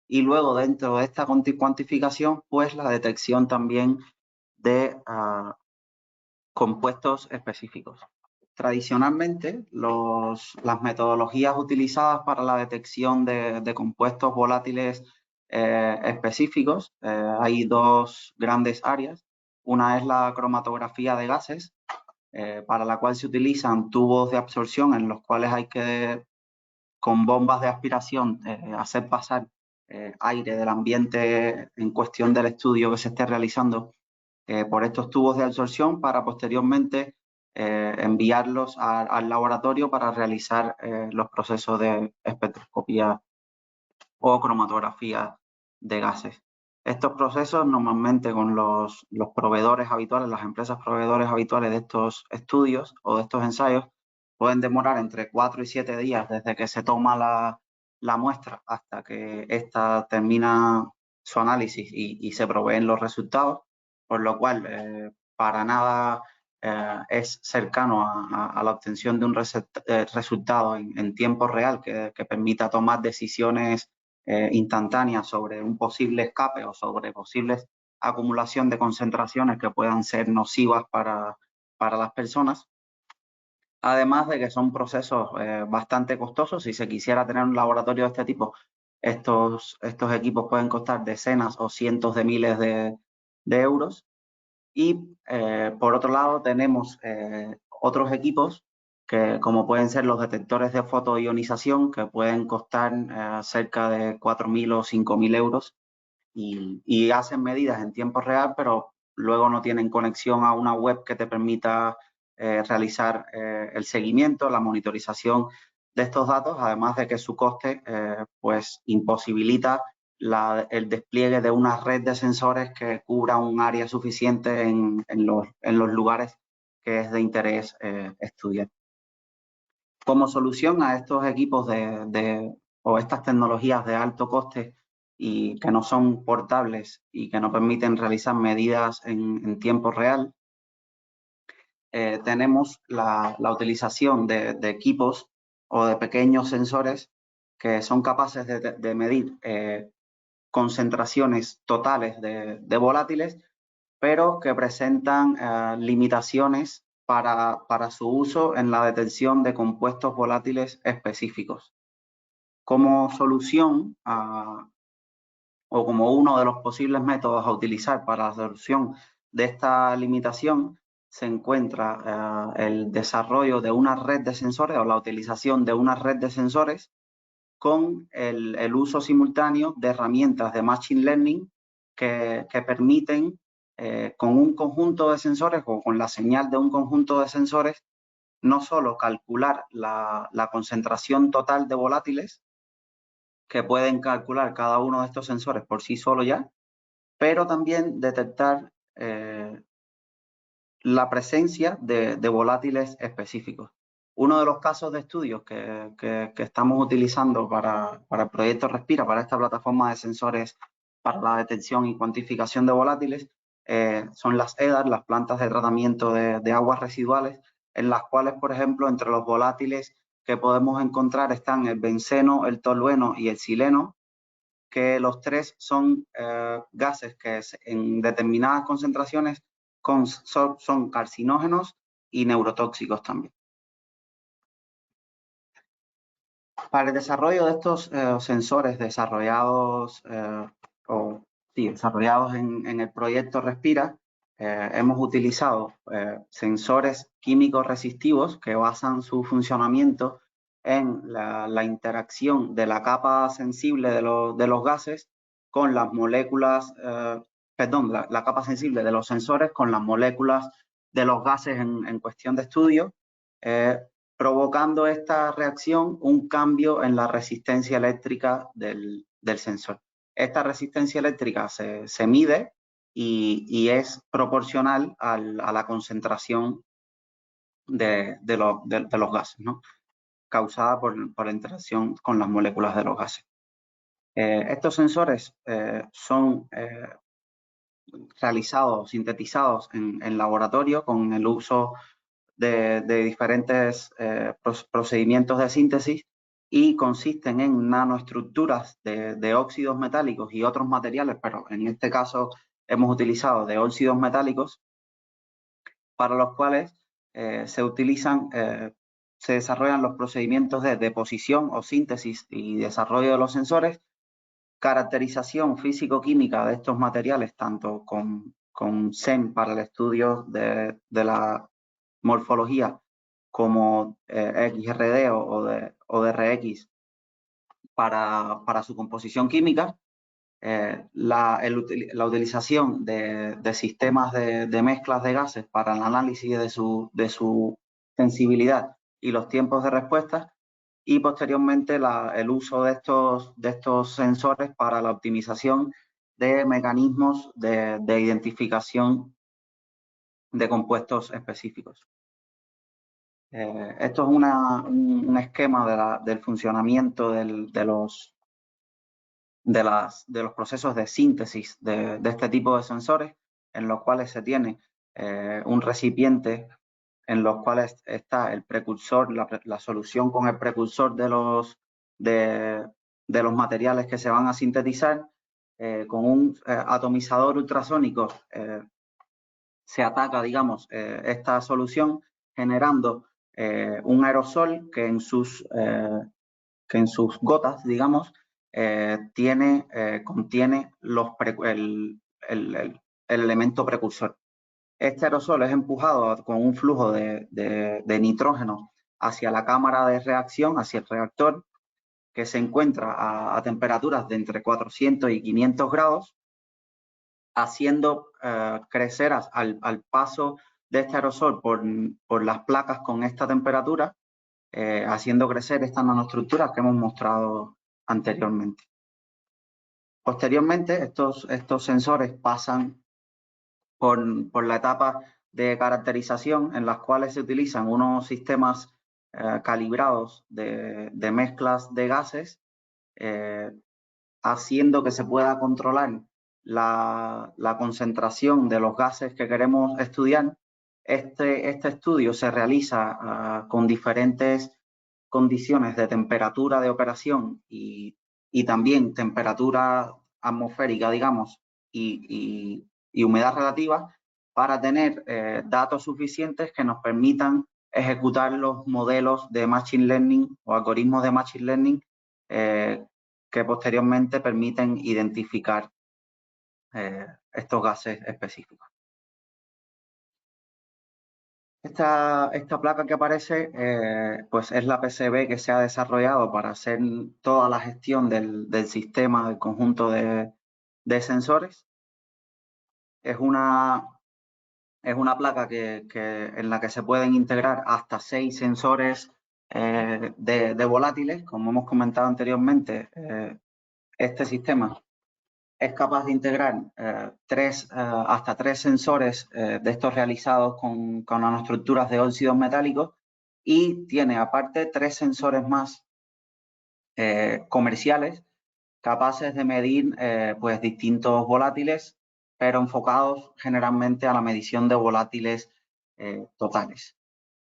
y luego dentro de esta cuantificación, pues la detección también de compuestos específicos. Tradicionalmente, las metodologías utilizadas para la detección de compuestos volátiles específicos, hay dos grandes áreas. Una es la cromatografía de gases, para la cual se utilizan tubos de absorción en los cuales hay que, con bombas de aspiración, hacer pasar aire del ambiente en cuestión del estudio que se esté realizando por estos tubos de absorción para posteriormente enviarlos al laboratorio para realizar los procesos de espectroscopía o cromatografía de gases. Estos procesos normalmente con los proveedores habituales, las empresas proveedores habituales de estos estudios o de estos ensayos, pueden demorar entre 4 y 7 días desde que se toma la muestra hasta que ésta termina su análisis y se proveen los resultados, por lo cual para nada es cercano a la obtención de un resultado en tiempo real que permita tomar decisiones instantáneas sobre un posible escape o sobre posibles acumulación de concentraciones que puedan ser nocivas para las personas. Además de que son procesos bastante costosos. Si se quisiera tener un laboratorio de este tipo, estos equipos pueden costar decenas o cientos de miles de euros. Y por otro lado tenemos otros equipos que, como pueden ser los detectores de fotoionización, que pueden costar cerca de 4.000 o 5.000 euros y hacen medidas en tiempo real, pero luego no tienen conexión a una web que te permita realizar el seguimiento, la monitorización de estos datos, además de que su coste pues imposibilita el despliegue de una red de sensores que cubra un área suficiente en los lugares que es de interés estudiar. Como solución a estos equipos o estas tecnologías de alto coste y que no son portables y que no permiten realizar medidas en tiempo real, tenemos la utilización de equipos o de pequeños sensores que son capaces de medir concentraciones totales de volátiles, pero que presentan limitaciones para su uso en la detección de compuestos volátiles específicos. Como solución o como uno de los posibles métodos a utilizar para la solución de esta limitación se encuentra el desarrollo de una red de sensores o la utilización de una red de sensores con el uso simultáneo de herramientas de Machine Learning que permiten, con un conjunto de sensores o con la señal de un conjunto de sensores, no solo calcular la concentración total de volátiles, que pueden calcular cada uno de estos sensores por sí solo ya, pero también detectar la presencia de volátiles específicos. Uno de los casos de estudios que estamos utilizando para el proyecto Respira, para esta plataforma de sensores para la detección y cuantificación de volátiles, son las EDAR, las plantas de tratamiento de aguas residuales, en las cuales, por ejemplo, entre los volátiles que podemos encontrar están el benceno, el tolueno y el sileno, que los tres son gases que en determinadas concentraciones son carcinógenos y neurotóxicos también. Para el desarrollo de estos sensores desarrollados en el proyecto Respira, hemos utilizado sensores químicos resistivos que basan su funcionamiento en la interacción de la capa sensible de los gases con las moléculas, la capa sensible de los sensores con las moléculas de los gases en cuestión de estudio, provocando esta reacción un cambio en la resistencia eléctrica del sensor. Esta resistencia eléctrica se mide y es proporcional a la concentración de los gases, ¿no?, causada por la interacción con las moléculas de los gases. Estos sensores son realizados, sintetizados en laboratorio con el uso de diferentes procedimientos de síntesis y consisten en nanoestructuras de óxidos metálicos y otros materiales, pero en este caso hemos utilizado de óxidos metálicos, para los cuales se desarrollan los procedimientos de deposición o síntesis y desarrollo de los sensores, caracterización físico-química de estos materiales, tanto con SEM para el estudio de la morfología, como XRD o DRX para su composición química, la utilización de sistemas de mezclas de gases para el análisis de su sensibilidad y los tiempos de respuesta, y posteriormente el uso de estos sensores para la optimización de mecanismos de identificación de compuestos específicos. Esto es un esquema del funcionamiento de los procesos de síntesis de este tipo de sensores, en los cuales se tiene un recipiente en los cuales está el precursor, la solución con el precursor de los materiales que se van a sintetizar, con un atomizador ultrasónico se ataca, digamos, esta solución, generando un aerosol que en sus gotas, digamos, contiene el elemento precursor. Este aerosol es empujado con un flujo de nitrógeno hacia la cámara de reacción, hacia el reactor, que se encuentra a temperaturas de entre 400 y 500 grados, haciendo crecer al paso de este aerosol por las placas con esta temperatura, haciendo crecer estas nanoestructuras que hemos mostrado anteriormente. Posteriormente, estos sensores pasan por la etapa de caracterización, en las cuales se utilizan unos sistemas calibrados de mezclas de gases, haciendo que se pueda controlar la concentración de los gases que queremos estudiar. Este estudio se realiza con diferentes condiciones de temperatura de operación y también temperatura atmosférica, digamos, y humedad relativa, para tener datos suficientes que nos permitan ejecutar los modelos de Machine Learning o algoritmos de Machine Learning que posteriormente permiten identificar estos gases específicos. Esta placa que aparece pues es la PCB que se ha desarrollado para hacer toda la gestión del sistema, del conjunto de sensores. Es una placa en la que se pueden integrar hasta 6 sensores de volátiles. Como hemos comentado anteriormente, este sistema es capaz de integrar hasta 3 sensores de estos realizados con nanoestructuras de óxidos metálicos, y tiene aparte 3 sensores más comerciales capaces de medir pues distintos volátiles, pero enfocados generalmente a la medición de volátiles totales.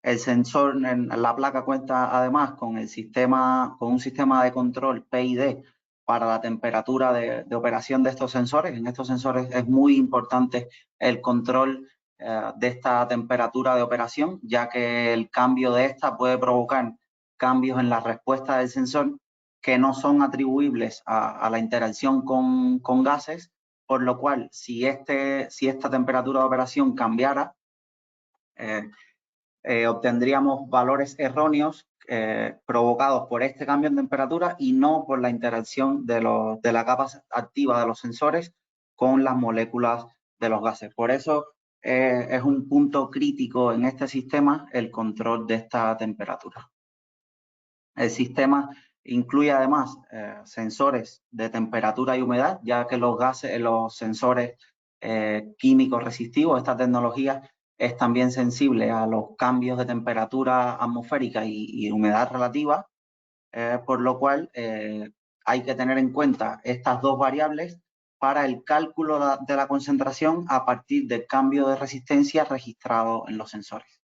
El sensor en la placa cuenta además con un sistema de control PID para la temperatura de operación de estos sensores. En estos sensores es muy importante el control de esta temperatura de operación, ya que el cambio de esta puede provocar cambios en la respuesta del sensor que no son atribuibles a la interacción con gases, por lo cual si esta temperatura de operación cambiara, obtendríamos valores erróneos provocados por este cambio en temperatura y no por la interacción de la capa activa de los sensores con las moléculas de los gases. Por eso es un punto crítico en este sistema el control de esta temperatura. El sistema incluye además sensores de temperatura y humedad, ya que los sensores químicos resistivos, esta tecnología es también sensible a los cambios de temperatura atmosférica y humedad relativa, por lo cual hay que tener en cuenta estas dos variables para el cálculo de la concentración a partir del cambio de resistencia registrado en los sensores.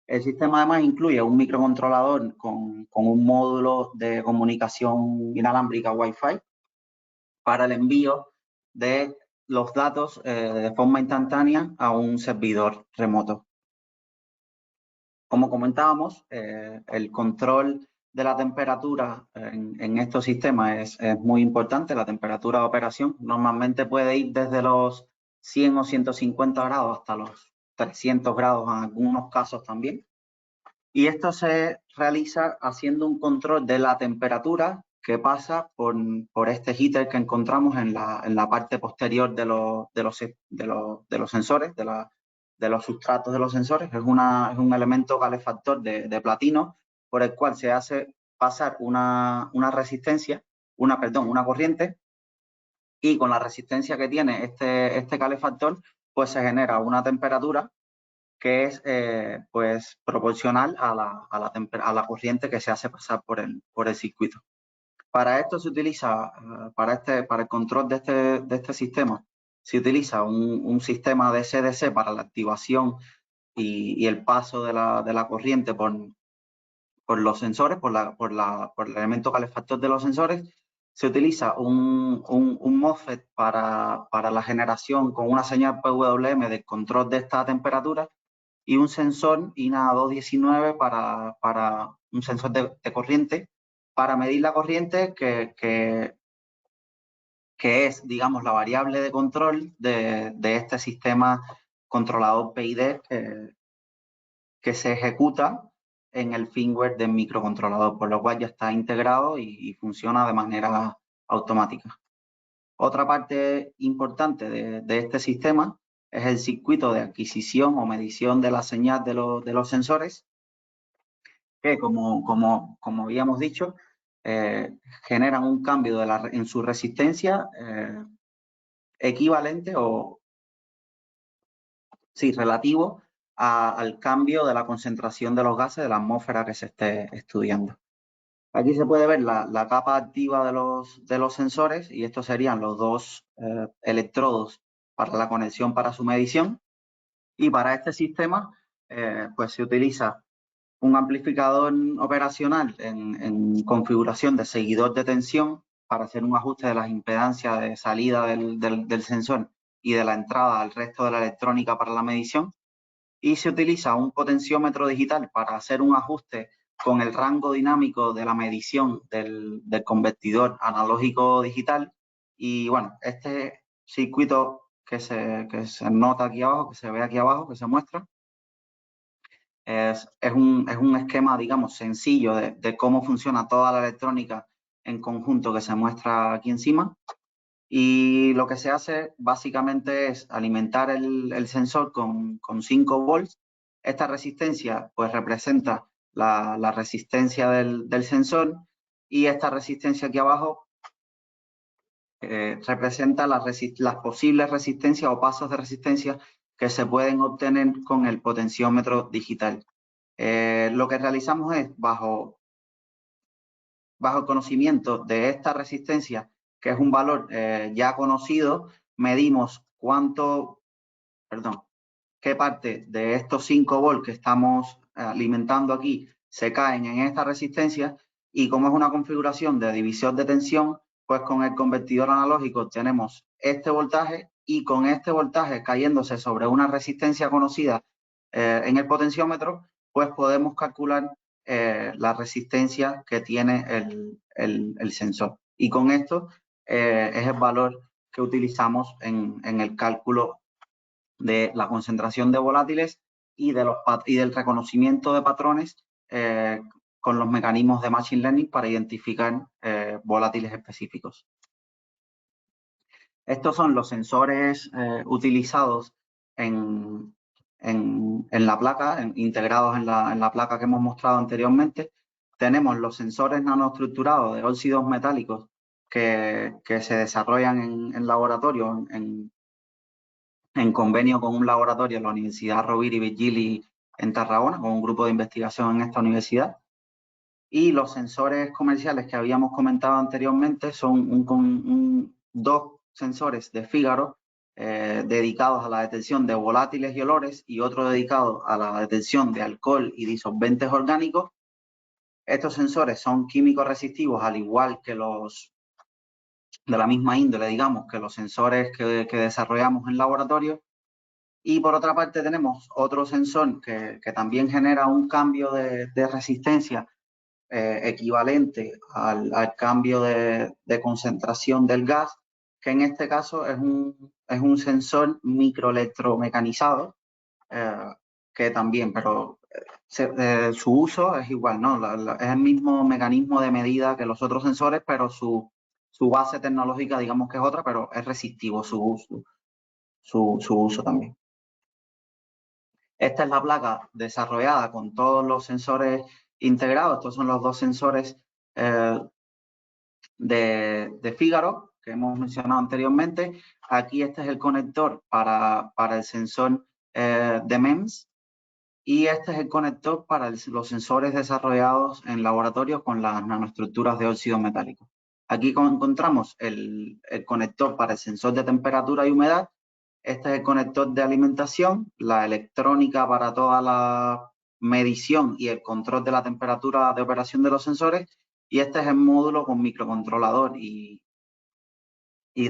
El sistema además incluye un microcontrolador con un módulo de comunicación inalámbrica Wi-Fi para el envío de los datos de forma instantánea a un servidor remoto. Como comentábamos, el control de la temperatura en estos sistemas es muy importante. La temperatura de operación normalmente puede ir desde los 100 o 150 grados hasta los 300 grados en algunos casos también. Y esto se realiza haciendo un control de la temperatura que pasa por este heater que encontramos en la parte posterior de los sensores, de los sustratos de los sensores. Es un elemento calefactor de platino por el cual se hace pasar una corriente, y con la resistencia que tiene este calefactor, pues se genera una temperatura que es pues proporcional a la corriente que se hace pasar por el circuito. Para esto se utiliza, para el control de este sistema, se utiliza un sistema de SDC para la activación y el paso de la corriente por los sensores, por el elemento calefactor de los sensores. Se utiliza un MOSFET para la generación con una señal PWM del control de esta temperatura, y un sensor INA219 para un sensor de corriente, para medir la corriente que es, digamos, la variable de control de este sistema controlador PID que se ejecuta en el firmware del microcontrolador, por lo cual ya está integrado y funciona de manera automática. Otra parte importante de este sistema es el circuito de adquisición o medición de la señal de los sensores, que como habíamos dicho, generan un cambio en su resistencia equivalente o sí, relativo al cambio de la concentración de los gases de la atmósfera que se esté estudiando. Aquí se puede ver la capa activa de los sensores y estos serían los dos electrodos para la conexión para su medición. Y para este sistema pues se utiliza un amplificador operacional en configuración de seguidor de tensión para hacer un ajuste de las impedancias de salida del sensor y de la entrada al resto de la electrónica para la medición. Y se utiliza un potenciómetro digital para hacer un ajuste con el rango dinámico de la medición del convertidor analógico digital. Y bueno, este circuito que se nota aquí abajo, que se ve aquí abajo, que se muestra, es un esquema, digamos, sencillo de cómo funciona toda la electrónica en conjunto que se muestra aquí encima. Y lo que se hace básicamente es alimentar el sensor con 5 volts. Esta resistencia pues representa la resistencia del sensor y esta resistencia aquí abajo representa las posibles resistencias o pasos de resistencia que se pueden obtener con el potenciómetro digital. Lo que realizamos es, bajo el conocimiento de esta resistencia, que es un valor ya conocido, medimos qué parte de estos 5 volts que estamos alimentando aquí se caen en esta resistencia, y como es una configuración de división de tensión, pues con el convertidor analógico tenemos este voltaje, y con este voltaje cayéndose sobre una resistencia conocida en el potenciómetro, pues podemos calcular la resistencia que tiene el sensor. Y con esto es el valor que utilizamos en el cálculo de la concentración de volátiles y del reconocimiento de patrones con los mecanismos de Machine Learning para identificar volátiles específicos. Estos son los sensores utilizados en la placa, integrados en la placa que hemos mostrado anteriormente. Tenemos los sensores nanoestructurados de óxidos metálicos que se desarrollan en laboratorio, en convenio con un laboratorio en la Universidad Rovira y Virgili en Tarragona, con un grupo de investigación en esta universidad. Y los sensores comerciales que habíamos comentado anteriormente son dos sensores de Figaro dedicados a la detección de volátiles y olores, y otro dedicado a la detección de alcohol y disolventes orgánicos. Estos sensores son químicos resistivos, al igual que los de la misma índole, digamos, que los sensores que desarrollamos en laboratorio. Y por otra parte tenemos otro sensor que también genera un cambio de resistencia equivalente al cambio de concentración del gas, que en este caso es un sensor microelectromecanizado, que también, pero su uso es igual, ¿no? Es el mismo mecanismo de medida que los otros sensores, pero su base tecnológica, digamos que es otra, pero es resistivo su uso también. Esta es la placa desarrollada con todos los sensores integrados. Estos son los dos sensores de Figaro que hemos mencionado anteriormente. Aquí este es el conector para el sensor de MEMS, y este es el conector para los sensores desarrollados en laboratorio con las nanoestructuras de óxido metálico. Aquí encontramos el conector para el sensor de temperatura y humedad. Este es el conector de alimentación, la electrónica para toda la medición y el control de la temperatura de operación de los sensores, y este es el módulo con microcontrolador y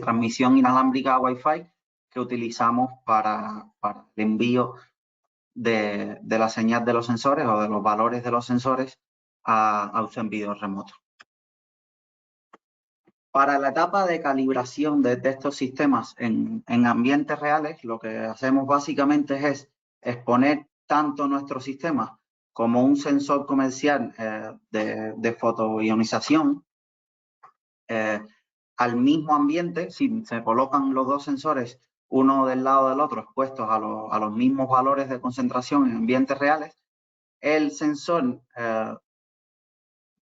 transmisión inalámbrica Wi-Fi que utilizamos para el envío de la señal de los sensores o de los valores de los sensores a su envío remoto. Para la etapa de calibración de estos sistemas en ambientes reales, lo que hacemos básicamente es exponer tanto nuestro sistema como un sensor comercial de fotoionización al mismo ambiente. Si se colocan los dos sensores uno del lado del otro, expuestos a los mismos valores de concentración en ambientes reales, el sensor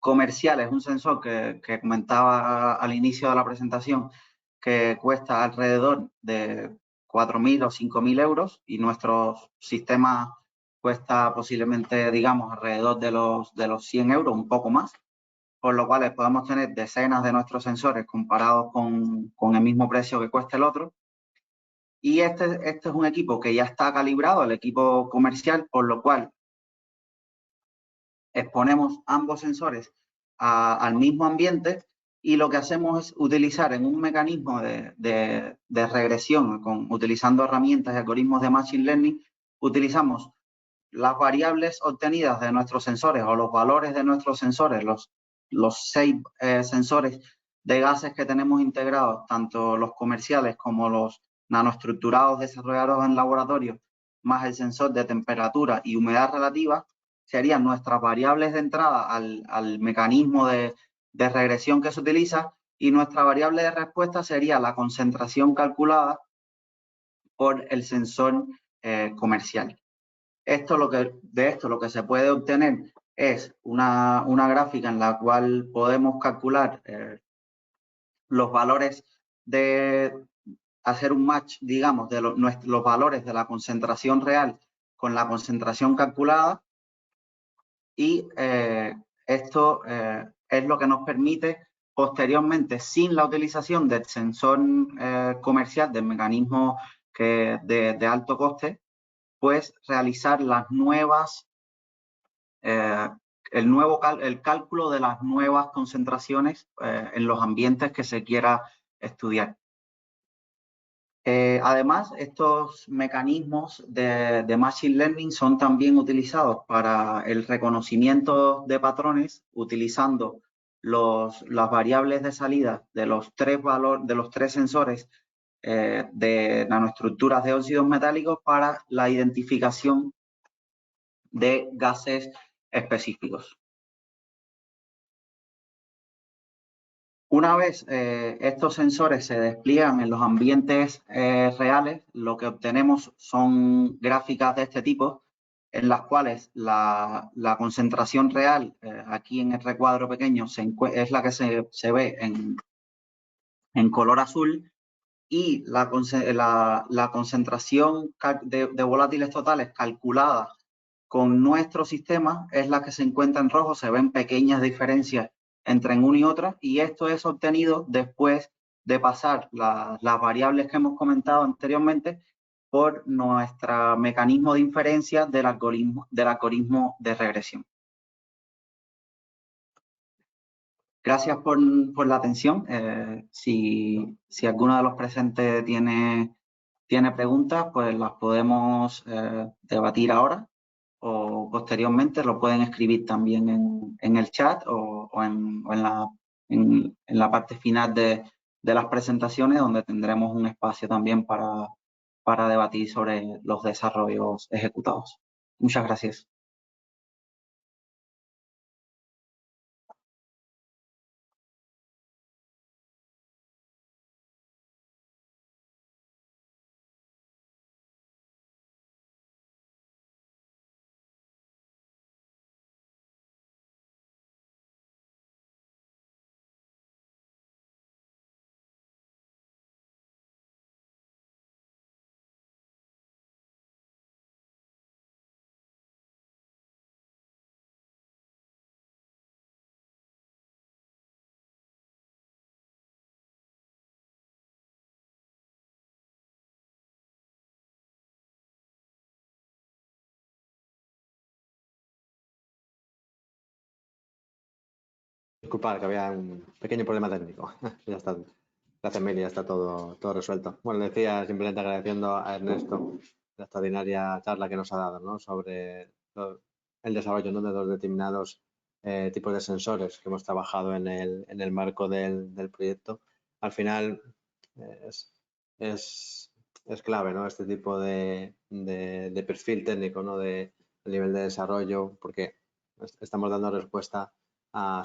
comercial es un sensor que comentaba al inicio de la presentación que cuesta alrededor de 4.000 o 5.000 euros y nuestro sistema cuesta posiblemente, digamos, alrededor de los 100 euros, un poco más, por lo cual podemos tener decenas de nuestros sensores comparados con el mismo precio que cuesta el otro. Y este es un equipo que ya está calibrado, el equipo comercial, por lo cual exponemos ambos sensores al mismo ambiente y lo que hacemos es utilizar en un mecanismo de regresión, utilizando herramientas y algoritmos de Machine Learning, utilizamos las variables obtenidas de nuestros sensores o los valores de nuestros sensores, los 6 sensores de gases que tenemos integrados, tanto los comerciales como los nanoestructurados desarrollados en laboratorio, más el sensor de temperatura y humedad relativa, serían nuestras variables de entrada al mecanismo de regresión que se utiliza, y nuestra variable de respuesta sería la concentración calculada por el sensor comercial. De esto lo que se puede obtener es una gráfica en la cual podemos calcular los valores hacer un match, digamos, de los valores de la concentración real con la concentración calculada, y esto es lo que nos permite posteriormente, sin la utilización del sensor comercial, del mecanismo de alto coste, pues realizar las nuevas, el cálculo de las nuevas concentraciones en los ambientes que se quiera estudiar. Además, estos mecanismos de Machine Learning son también utilizados para el reconocimiento de patrones, utilizando las variables de salida de los tres sensores de nanoestructuras de óxidos metálicos para la identificación de gases específicos. Una vez estos sensores se despliegan en los ambientes reales, lo que obtenemos son gráficas de este tipo, en las cuales la concentración real, aquí en el recuadro pequeño, es la que se ve en color azul, y la concentración de volátiles totales calculada con nuestro sistema es la que se encuentra en rojo. Se ven pequeñas diferencias entre una y otra, y esto es obtenido después de pasar las variables que hemos comentado anteriormente por nuestro mecanismo de inferencia del algoritmo de regresión. Gracias por la atención. Si alguno de los presentes tiene preguntas, pues las podemos debatir ahora, o posteriormente lo pueden escribir también en el chat o en la parte final de las presentaciones, donde tendremos un espacio también para debatir sobre los desarrollos ejecutados. Muchas gracias. Disculpad, que había un pequeño problema técnico. Ya está. Gracias, Meli, ya está todo resuelto. Bueno, decía simplemente agradeciendo a Ernesto la extraordinaria charla que nos ha dado, ¿no?, sobre el desarrollo, ¿no?, de los determinados tipos de sensores que hemos trabajado en el marco del proyecto. Al final es clave, ¿no?, este tipo de perfil técnico, ¿no?, de nivel de desarrollo, porque estamos dando respuesta a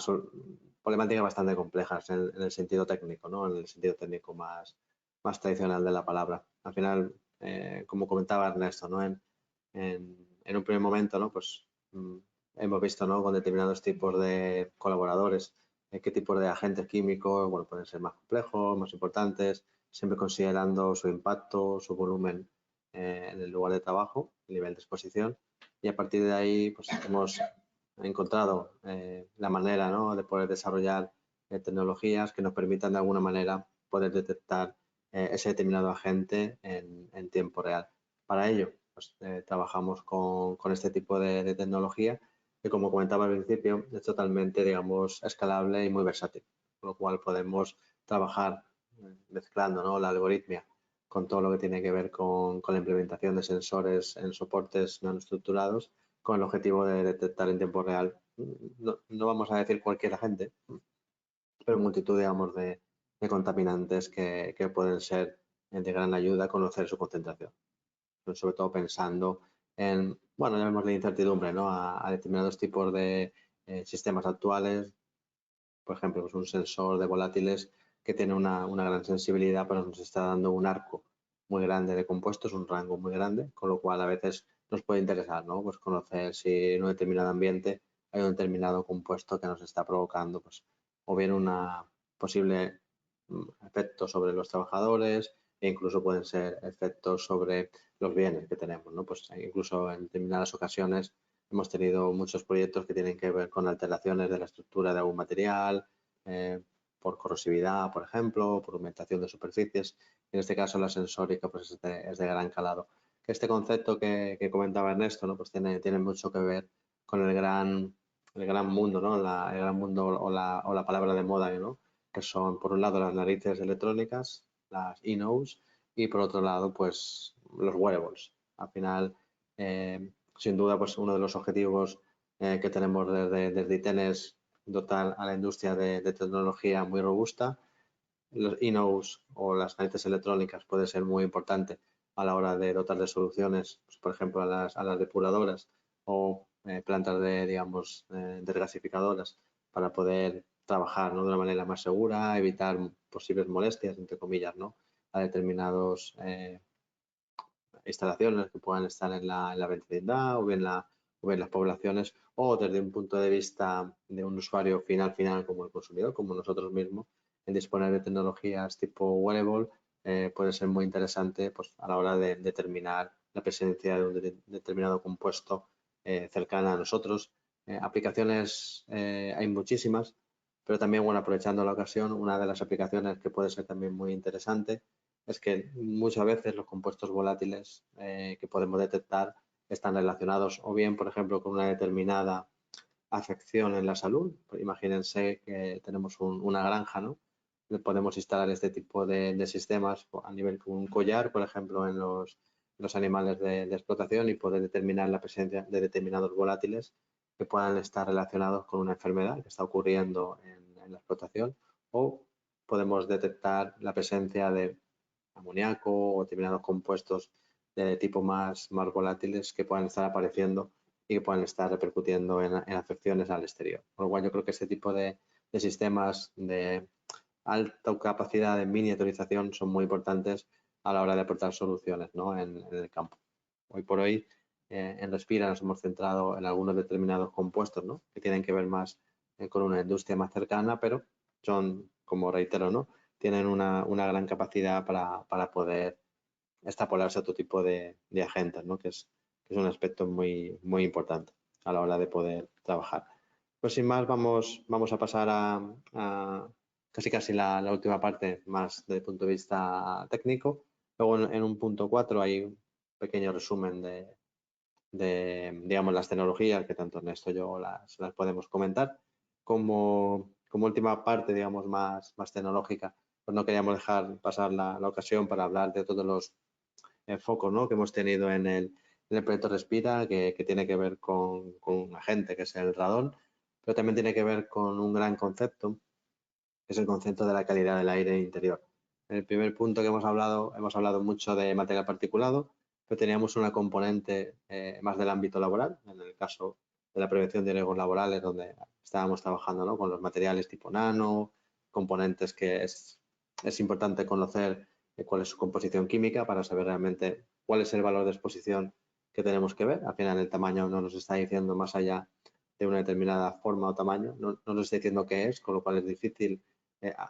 problemáticas bastante complejas en el sentido técnico, ¿no?, en el sentido técnico más tradicional de la palabra. Al final, como comentaba Ernesto, ¿no?, en un primer momento, ¿no?, pues hemos visto, ¿no?, con determinados tipos de colaboradores, qué tipos de agentes químicos, bueno, pueden ser más complejos, más importantes, siempre considerando su impacto, su volumen en el lugar de trabajo, el nivel de exposición, y a partir de ahí pues hemos encontrado la manera, ¿no?, de poder desarrollar tecnologías que nos permitan de alguna manera poder detectar ese determinado agente en tiempo real. Para ello, pues, trabajamos con este tipo de tecnología que, como comentaba al principio, es totalmente, digamos, escalable y muy versátil, con lo cual podemos trabajar mezclando, ¿no?, la algoritmia con todo lo que tiene que ver con la implementación de sensores en soportes nanoestructurados con el objetivo de detectar en tiempo real, no vamos a decir cualquier agente, pero multitud, digamos, de contaminantes que pueden ser de gran ayuda a conocer su concentración. Sobre todo pensando en, bueno, llamémosle incertidumbre, ¿no?, a determinados tipos de sistemas actuales. Por ejemplo, pues un sensor de volátiles que tiene una gran sensibilidad, pero nos está dando un arco muy grande de compuestos, un rango muy grande, con lo cual a veces nos puede interesar, ¿no?, pues conocer si en un determinado ambiente hay un determinado compuesto que nos está provocando, pues, o bien una posible efecto sobre los trabajadores, e incluso pueden ser efectos sobre los bienes que tenemos, ¿no? Pues incluso en determinadas ocasiones hemos tenido muchos proyectos que tienen que ver con alteraciones de la estructura de algún material, por corrosividad, por ejemplo, por aumentación de superficies. En este caso, la sensórica pues, es de gran calado. Este concepto que comentaba Ernesto, ¿no?, pues tiene mucho que ver con el gran mundo, ¿no?, el gran mundo o la palabra de moda, ¿no?, que son, por un lado, las narices electrónicas, las e-nose, y por otro lado, pues los wearables. Al final, sin duda, pues uno de los objetivos que tenemos desde ITEN es dotar a la industria de tecnología muy robusta. Los e-nose o las narices electrónicas puede ser muy importante a la hora de dotar de soluciones, pues, por ejemplo, a las depuradoras o plantas digamos, de regasificadoras, para poder trabajar, ¿no?, de una manera más segura, evitar posibles molestias, entre comillas, ¿no?, a determinados instalaciones que puedan estar en la vecindad o bien las poblaciones, o desde un punto de vista de un usuario final como el consumidor, como nosotros mismos, en disponer de tecnologías tipo wearable puede ser muy interesante, pues, a la hora de determinar la presencia de un determinado compuesto cercana a nosotros. Aplicaciones hay muchísimas, pero también, bueno, aprovechando la ocasión, una de las aplicaciones que puede ser también muy interesante es que muchas veces los compuestos volátiles que podemos detectar están relacionados o bien, por ejemplo, con una determinada afección en la salud. Pues imagínense que tenemos una granja, ¿no? Podemos instalar este tipo de sistemas a nivel con un collar, por ejemplo, en los animales de explotación, y poder determinar la presencia de determinados volátiles que puedan estar relacionados con una enfermedad que está ocurriendo en la explotación, o podemos detectar la presencia de amoníaco o determinados compuestos de tipo más volátiles que puedan estar apareciendo y que puedan estar repercutiendo en afecciones al exterior. Por lo cual, yo creo que este tipo de sistemas de alta capacidad de miniaturización son muy importantes a la hora de aportar soluciones, ¿no?, en el campo. Hoy por hoy, en Respira nos hemos centrado en algunos determinados compuestos, ¿no?, que tienen que ver más con una industria más cercana, pero son, como reitero, ¿no?, tienen una gran capacidad para poder extrapolarse a otro tipo de agentes, ¿no?, que es un aspecto muy importante a la hora de poder trabajar. Pues sin más, vamos a pasar a casi la última parte, más desde el punto de vista técnico. Luego, en un punto 4 hay un pequeño resumen de digamos, las tecnologías que tanto Ernesto y yo las podemos comentar. Como última parte, digamos, más tecnológica, pues no queríamos dejar pasar la ocasión para hablar de todos los focos, ¿no?, que hemos tenido en el proyecto Respira, que tiene que ver con un agente que es el radón, pero también tiene que ver con un gran concepto, que es el concepto de la calidad del aire interior. En el primer punto que hemos hablado mucho de material particulado, pero teníamos una componente más del ámbito laboral, en el caso de la prevención de riesgos laborales, donde estábamos trabajando, ¿no?, con los materiales tipo nano, componentes que es importante conocer cuál es su composición química para saber realmente cuál es el valor de exposición que tenemos que ver. Al final, el tamaño no nos está diciendo más allá de una determinada forma o tamaño, no nos está diciendo qué es, con lo cual es difícil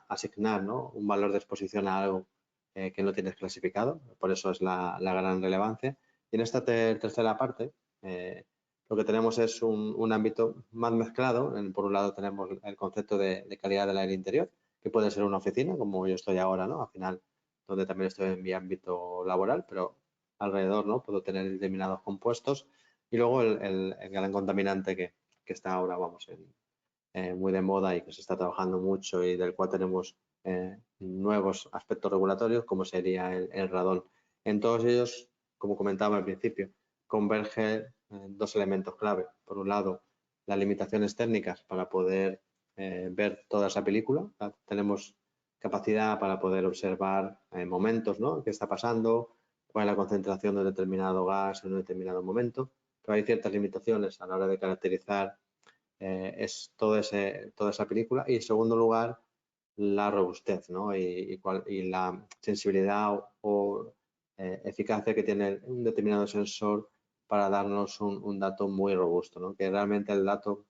asignar, ¿no?, un valor de exposición a algo que no tienes clasificado. Por eso es la gran relevancia. Y en esta tercera parte, lo que tenemos es un ámbito más mezclado. Por un lado tenemos el concepto de calidad del aire interior, que puede ser una oficina, como yo estoy ahora, ¿no?, al final, donde también estoy en mi ámbito laboral, pero alrededor, ¿no?, puedo tener determinados compuestos. Y luego el gran contaminante que está ahora, vamos, muy de moda y que se está trabajando mucho y del cual tenemos nuevos aspectos regulatorios, como sería el radón. En todos ellos, como comentaba al principio, converge dos elementos clave. Por un lado, las limitaciones técnicas para poder ver toda esa película. Tenemos capacidad para poder observar momentos, ¿no?, qué está pasando, cuál es la concentración de un determinado gas en un determinado momento, pero hay ciertas limitaciones a la hora de caracterizar es toda esa película. Y en segundo lugar, la robustez, ¿no?, y la sensibilidad o eficacia que tiene un determinado sensor para darnos un dato muy robusto, ¿no?, que realmente el dato,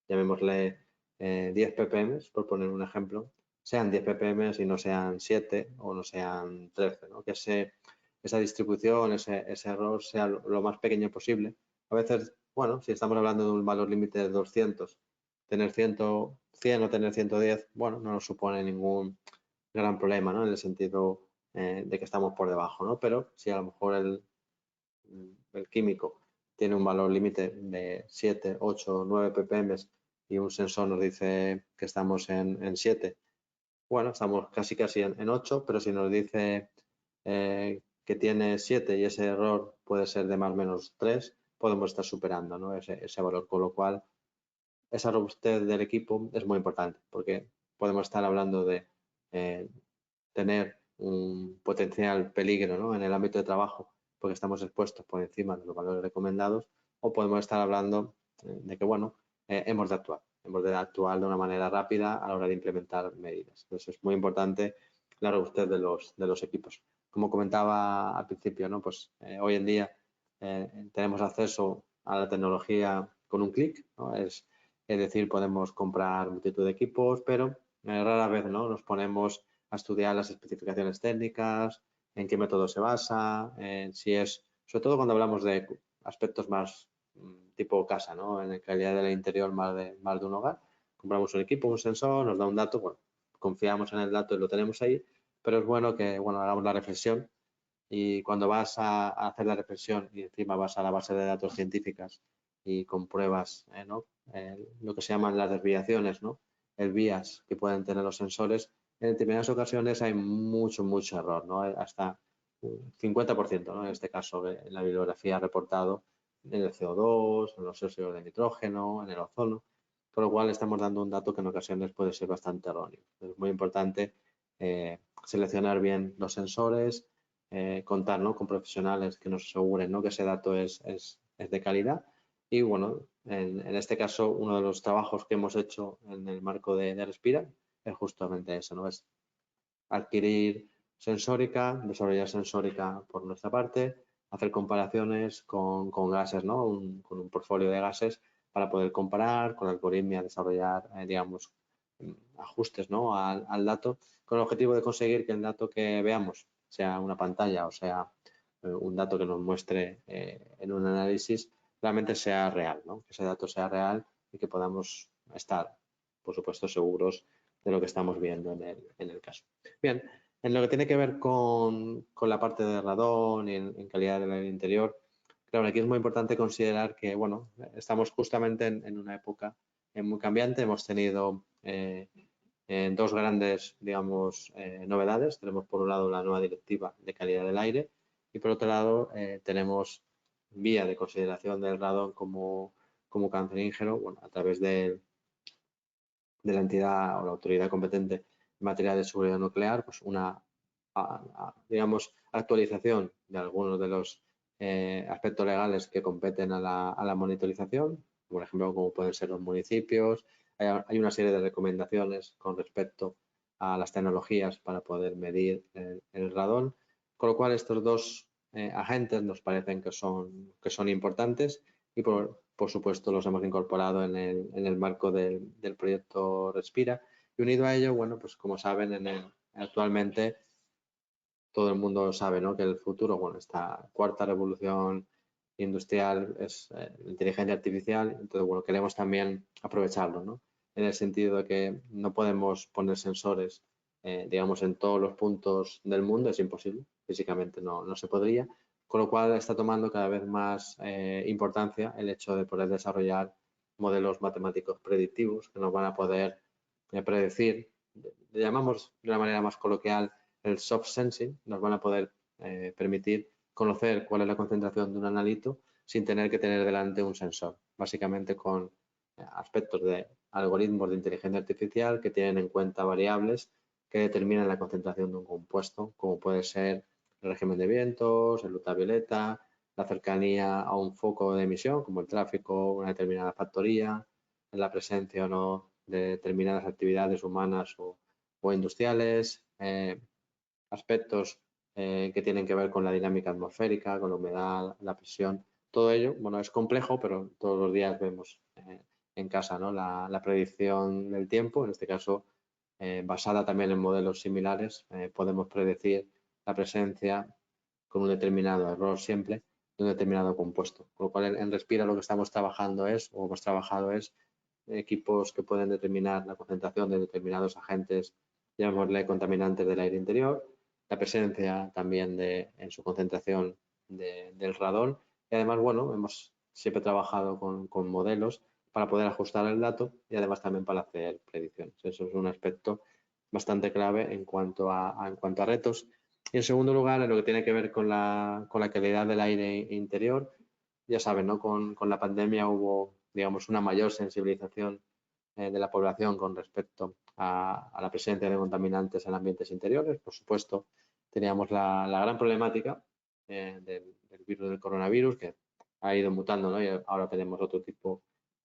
llamémosle 10 ppm, por poner un ejemplo, sean 10 ppm y no sean 7 o no sean 13, ¿no?, que esa distribución, ese error sea lo más pequeño posible. A veces, bueno, si estamos hablando de un valor límite de 200, tener 100 o tener 110, bueno, no nos supone ningún gran problema, ¿no?, en el sentido de que estamos por debajo, ¿no? Pero si a lo mejor el químico tiene un valor límite de 7, 8, 9 ppm y un sensor nos dice que estamos en 7, bueno, estamos casi en 8, pero si nos dice que tiene 7 y ese error puede ser de más o menos 3, podemos estar superando, ¿no?, ese valor, con lo cual esa robustez del equipo es muy importante, porque podemos estar hablando de tener un potencial peligro, ¿no?, en el ámbito de trabajo, porque estamos expuestos por encima de los valores recomendados, o podemos estar hablando de que, bueno, hemos de actuar de una manera rápida a la hora de implementar medidas. Entonces es muy importante la robustez de los equipos. Como comentaba al principio, ¿no?, pues hoy en día tenemos acceso a la tecnología con un clic, ¿no? Es decir, podemos comprar multitud de equipos, pero rara vez, ¿no?, nos ponemos a estudiar las especificaciones técnicas, en qué método se basa, si es, sobre todo cuando hablamos de aspectos más tipo casa, ¿no?, en la calidad del interior más de un hogar. Compramos un equipo, un sensor, nos da un dato, bueno, confiamos en el dato y lo tenemos ahí, pero es bueno que, bueno, hagamos la reflexión. Y cuando vas a hacer la reflexión y encima vas a la base de datos científicas y compruebas ¿no?, lo que se llaman las desviaciones, ¿no?, el bias que pueden tener los sensores, en determinadas ocasiones hay mucho error, ¿no?, hasta un 50%, ¿no?, en este caso en la bibliografía reportado en el CO2, en los óxidos de nitrógeno, en el ozono, por lo cual estamos dando un dato que en ocasiones puede ser bastante erróneo. Es muy importante seleccionar bien los sensores, contar, ¿no?, con profesionales que nos aseguren, ¿no?, que ese dato es de calidad. Y bueno, en este caso, uno de los trabajos que hemos hecho en el marco de Respira es justamente eso, ¿no?, es adquirir sensórica, desarrollar sensórica por nuestra parte, hacer comparaciones con gases, ¿no?, con un portfolio de gases para poder comparar, con algoritmia desarrollar, digamos, ajustes, ¿no?, al dato, con el objetivo de conseguir que el dato que veamos, sea una pantalla o sea un dato que nos muestre en un análisis, realmente sea real, ¿no?, que ese dato sea real y que podamos estar, por supuesto, seguros de lo que estamos viendo en el caso. Bien, en lo que tiene que ver con la parte de radón y en calidad del aire interior, claro, aquí es muy importante considerar que, bueno, estamos justamente en una época muy cambiante. Hemos tenido dos grandes, digamos, novedades. Tenemos por un lado la nueva directiva de calidad del aire y por otro lado tenemos vía de consideración del radón como cancerígeno, bueno, a través de la entidad o la autoridad competente en materia de seguridad nuclear, pues una, digamos, actualización de algunos de los aspectos legales que competen a la monitorización, por ejemplo, como pueden ser los municipios. Hay una serie de recomendaciones con respecto a las tecnologías para poder medir el radón, con lo cual estos dos agentes nos parecen que son importantes y por supuesto los hemos incorporado en el marco del proyecto Respira. Y unido a ello, bueno, pues como saben, actualmente todo el mundo sabe, ¿no?, que el futuro, bueno, esta cuarta revolución industrial es la inteligencia artificial. Entonces, bueno, queremos también aprovecharlo, ¿no?, en el sentido de que no podemos poner sensores, digamos, en todos los puntos del mundo, es imposible, físicamente no se podría, con lo cual está tomando cada vez más importancia el hecho de poder desarrollar modelos matemáticos predictivos que nos van a poder predecir, le llamamos de una manera más coloquial el soft sensing, nos van a poder permitir conocer cuál es la concentración de un analito sin tener que tener delante un sensor, básicamente con aspectos de algoritmos de inteligencia artificial que tienen en cuenta variables que determinan la concentración de un compuesto, como puede ser el régimen de vientos, el ultravioleta, la cercanía a un foco de emisión, como el tráfico, una determinada factoría, la presencia o no de determinadas actividades humanas o industriales, aspectos que tienen que ver con la dinámica atmosférica, con la humedad, la presión. Todo ello, bueno, es complejo, pero todos los días vemos en casa, ¿no?, la predicción del tiempo, en este caso basada también en modelos similares, podemos predecir la presencia con un determinado error siempre de un determinado compuesto. Con lo cual en Respira lo que estamos trabajando o hemos trabajado es equipos que pueden determinar la concentración de determinados agentes, llamémosle contaminantes del aire interior, la presencia también en su concentración del radón, y además, bueno, hemos siempre trabajado con modelos para poder ajustar el dato y además también para hacer predicciones. Eso es un aspecto bastante clave en cuanto a retos. Y en segundo lugar, en lo que tiene que ver con la calidad del aire interior, ya saben, ¿no?, con la pandemia hubo, digamos, una mayor sensibilización de la población con respecto a la presencia de contaminantes en ambientes interiores. Por supuesto, teníamos la gran problemática del virus del coronavirus, que ha ido mutando, ¿no?, y ahora tenemos otro tipo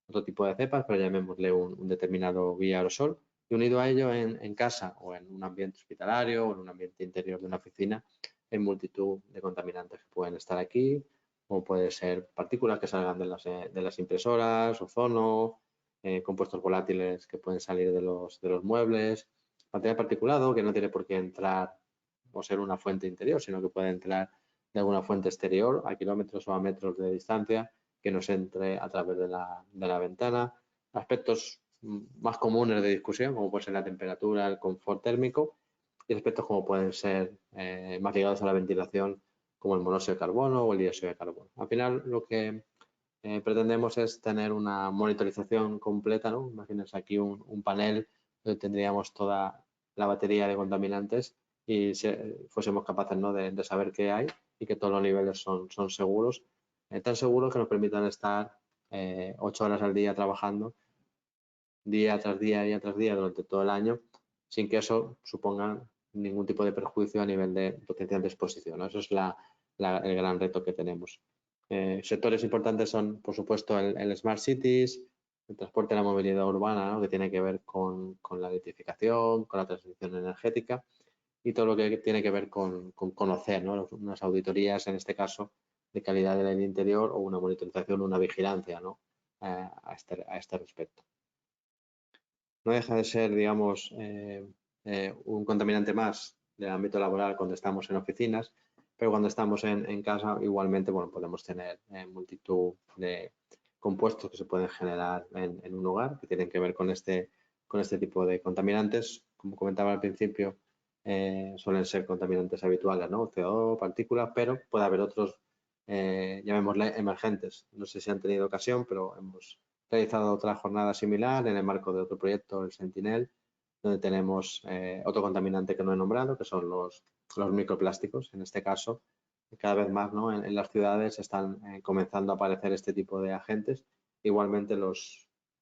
de cepas, pero llamémosle un determinado vía aerosol. Y unido a ello, en casa o en un ambiente hospitalario o en un ambiente interior de una oficina, hay multitud de contaminantes que pueden estar aquí, como puede ser partículas que salgan de las impresoras, ozono, compuestos volátiles que pueden salir de los muebles, material particulado que no tiene por qué entrar o ser una fuente interior, sino que puede entrar de alguna fuente exterior a kilómetros o a metros de distancia, que nos entre a través de la ventana. Aspectos más comunes de discusión, como puede ser la temperatura, el confort térmico, y aspectos como pueden ser más ligados a la ventilación, como el monóxido de carbono o el dióxido de carbono. Al final, lo que pretendemos es tener una monitorización completa, ¿no? Imagínense aquí un panel donde tendríamos toda la batería de contaminantes y fuésemos capaces, ¿no?, de saber qué hay y que todos los niveles son seguros, tan seguros que nos permitan estar 8 horas al día trabajando, día tras día durante todo el año, sin que eso suponga ningún tipo de perjuicio a nivel de potencial de exposición, ¿no? Eso es el gran reto que tenemos. Sectores importantes son, por supuesto, el Smart Cities, el transporte y la movilidad urbana, ¿no?, que tiene que ver con la electrificación, con la transición energética y todo lo que tiene que ver con conocer, ¿no?, unas auditorías, en este caso, de calidad del aire interior o una monitorización, una vigilancia, ¿no?, a este respecto. No deja de ser, digamos, un contaminante más del ámbito laboral cuando estamos en oficinas, pero cuando estamos en casa igualmente, bueno, podemos tener multitud de compuestos que se pueden generar en un hogar que tienen que ver con este tipo de contaminantes. Como comentaba al principio, suelen ser contaminantes habituales, ¿no?, CO2, partículas, pero puede haber otros, llamémosle emergentes. No sé si han tenido ocasión, pero hemos realizado otra jornada similar en el marco de otro proyecto, el Sentinel, donde tenemos otro contaminante que no he nombrado, que son los microplásticos. En este caso, cada vez más, ¿no?, en las ciudades están comenzando a aparecer este tipo de agentes. Igualmente,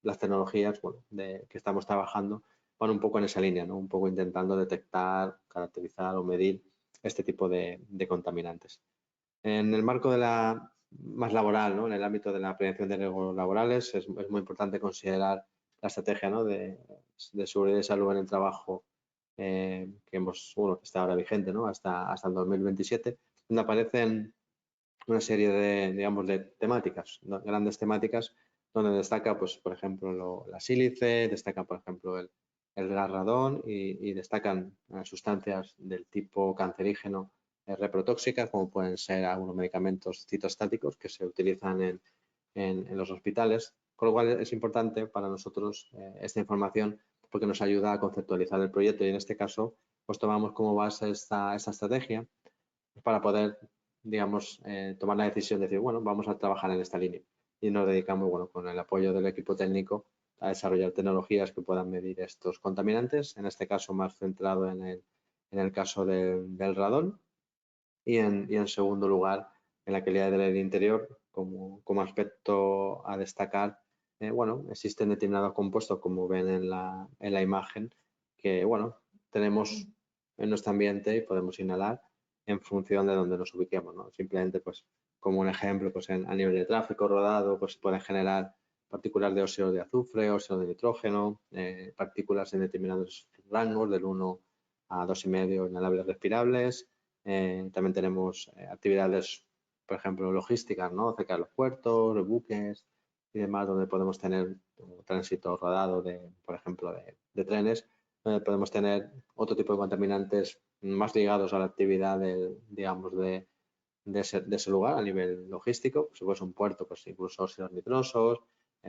las tecnologías, bueno, que estamos trabajando van un poco en esa línea, ¿no?, un poco intentando detectar, caracterizar o medir este tipo de contaminantes. En el marco de más laboral, ¿no?, en el ámbito de la prevención de riesgos laborales, es muy importante considerar la estrategia, ¿no?, de seguridad y salud en el trabajo que está ahora vigente, ¿no?, hasta el 2027, donde aparecen una serie de, digamos, de temáticas, ¿no? Grandes temáticas, donde destaca, pues, por ejemplo, la sílice, destaca, por ejemplo, el gas radón y destacan sustancias del tipo cancerígeno reprotóxicas, como pueden ser algunos medicamentos citostáticos que se utilizan en los hospitales, con lo cual es importante para nosotros esta información porque nos ayuda a conceptualizar el proyecto y en este caso pues tomamos como base esta estrategia para poder, digamos, tomar la decisión de decir, bueno, vamos a trabajar en esta línea y nos dedicamos, bueno, con el apoyo del equipo técnico a desarrollar tecnologías que puedan medir estos contaminantes, en este caso más centrado en el caso del radón y en segundo lugar en la calidad del aire interior como aspecto a destacar. Bueno, existen determinados compuestos como ven en la imagen que, bueno, tenemos en nuestro ambiente y podemos inhalar en función de donde nos ubiquemos, ¿no? Simplemente, pues, como un ejemplo, pues a nivel de tráfico rodado, pues se pueden generar partículas de óxido de azufre, óxido de nitrógeno, partículas en determinados rangos del 1 a 2,5 inhalables respirables. También tenemos actividades, por ejemplo, logísticas, ¿no? Cerca de los puertos, los buques y demás, donde podemos tener tránsito rodado por ejemplo, de trenes, donde podemos tener otro tipo de contaminantes más ligados a la actividad digamos, de ese lugar a nivel logístico. Si fuese un puerto, pues incluso óxidos nitrosos.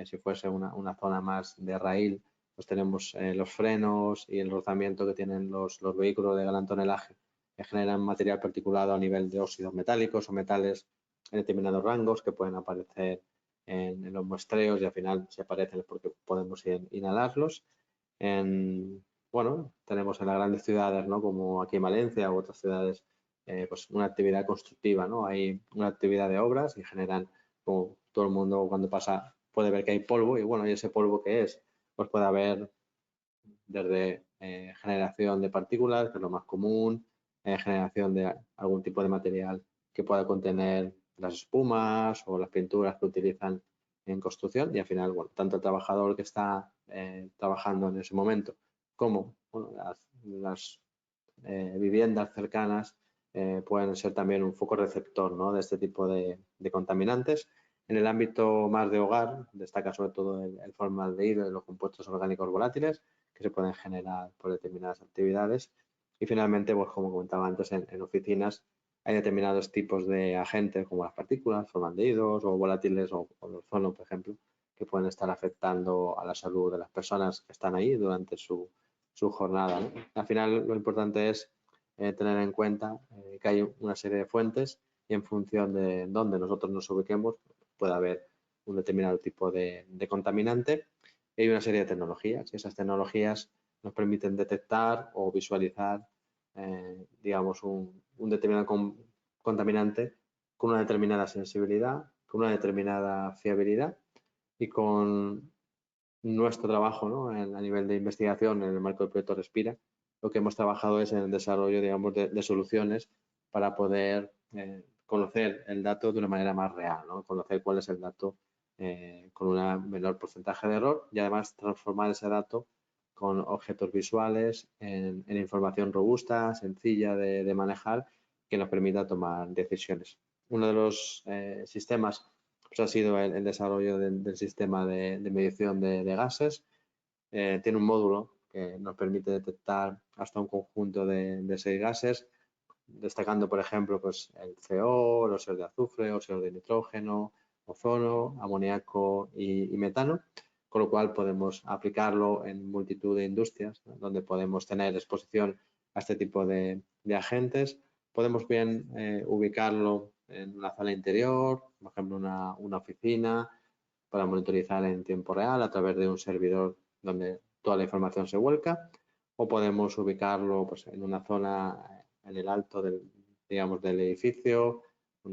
Si fuese una zona más de raíl, pues tenemos los frenos y el rozamiento que tienen los vehículos de gran tonelaje que generan material particulado a nivel de óxidos metálicos o metales en determinados rangos que pueden aparecer en los muestreos y al final si aparecen es porque podemos inhalarlos. Bueno, tenemos en las grandes ciudades, ¿no? Como aquí en Valencia u otras ciudades, pues una actividad constructiva, ¿no? Hay una actividad de obras y generan, como todo el mundo cuando pasa puede ver que hay polvo y bueno, ¿y ese polvo qué es? Pues puede haber desde generación de partículas, que es lo más común, generación de algún tipo de material que pueda contener las espumas o las pinturas que utilizan en construcción y al final, bueno, tanto el trabajador que está trabajando en ese momento como bueno, las viviendas cercanas pueden ser también un foco receptor, ¿no? De este tipo de contaminantes. En el ámbito más de hogar destaca sobre todo el formaldehído y los compuestos orgánicos volátiles que se pueden generar por determinadas actividades. Y finalmente, pues como comentaba antes, en oficinas hay determinados tipos de agentes como las partículas, formaldehídos o volátiles o el ozono, por ejemplo, que pueden estar afectando a la salud de las personas que están ahí durante su jornada, ¿no? Al final lo importante es tener en cuenta que hay una serie de fuentes y en función de dónde nosotros nos ubiquemos puede haber un determinado tipo de contaminante y hay una serie de tecnologías y esas tecnologías nos permiten detectar o visualizar digamos un determinado contaminante con una determinada sensibilidad, con una determinada fiabilidad y con nuestro trabajo, ¿no? A nivel de investigación en el marco del proyecto Respira, lo que hemos trabajado es en el desarrollo, digamos, de soluciones para poder conocer el dato de una manera más real, ¿no? Conocer cuál es el dato con un menor porcentaje de error y además transformar ese dato con objetos visuales en información robusta, sencilla de manejar, que nos permita tomar decisiones. Uno de los sistemas pues ha sido el desarrollo del sistema de medición de gases. Tiene un módulo que nos permite detectar hasta un conjunto de 6 gases, destacando, por ejemplo, pues el CO, los óxidos de azufre, óxidos de nitrógeno, ozono, amoníaco y metano, con lo cual podemos aplicarlo en multitud de industrias, ¿no? Donde podemos tener exposición a este tipo de agentes. Podemos bien ubicarlo en una sala interior, por ejemplo, una oficina, para monitorizar en tiempo real a través de un servidor donde toda la información se vuelca, o podemos ubicarlo pues, en una zona en el alto digamos, del edificio,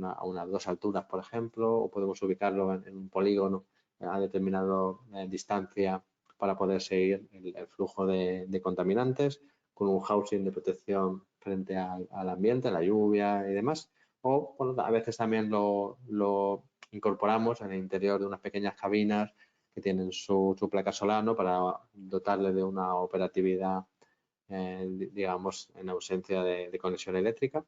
a unas 2 alturas, por ejemplo, o podemos ubicarlo en un polígono a determinada distancia para poder seguir el flujo de contaminantes con un housing de protección frente al ambiente, la lluvia y demás. O bueno, a veces también lo incorporamos en el interior de unas pequeñas cabinas que tienen su placa solar, ¿no? Para dotarle de una operatividad, digamos, en ausencia de conexión eléctrica.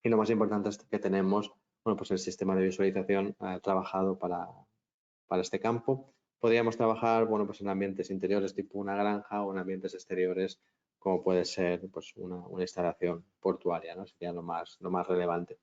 Y lo más importante es que tenemos bueno, pues el sistema de visualización trabajado para este campo. Podríamos trabajar, bueno, pues en ambientes interiores tipo una granja o en ambientes exteriores como puede ser pues una instalación portuaria, ¿no? Sería lo más relevante.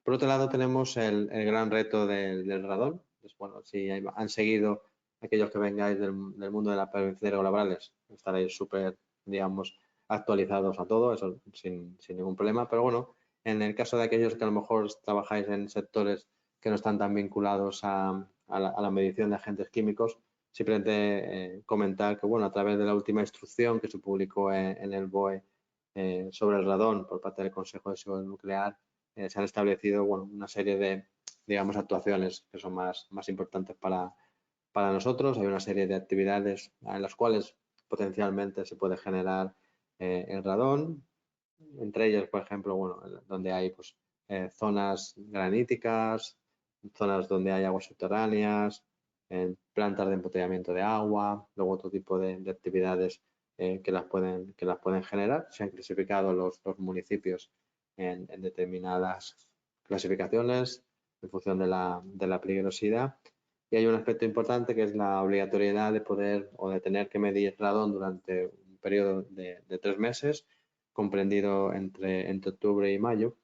Por otro lado tenemos el gran reto del radón. Pues, bueno, si han seguido aquellos que vengáis del mundo de la prevención de riesgos laborales, estaréis súper, digamos, actualizados a todo, eso sin ningún problema. Pero bueno, en el caso de aquellos que a lo mejor trabajáis en sectores que no están tan vinculados a la medición de agentes químicos, simplemente comentar que, bueno, a través de la última instrucción que se publicó en el BOE sobre el radón por parte del Consejo de Seguridad Nuclear, se han establecido, bueno, una serie de, digamos, actuaciones que son más importantes para nosotros. Hay una serie de actividades en las cuales potencialmente se puede generar el radón, entre ellas, por ejemplo, bueno, donde hay pues, zonas graníticas, zonas donde hay aguas subterráneas, plantas de embotellamiento de agua, luego otro tipo de actividades que las pueden generar. Se han clasificado los municipios en determinadas clasificaciones en función de la peligrosidad. Y hay un aspecto importante que es la obligatoriedad de poder o de tener que medir radón durante un periodo de 3 meses, comprendido entre octubre y mayo,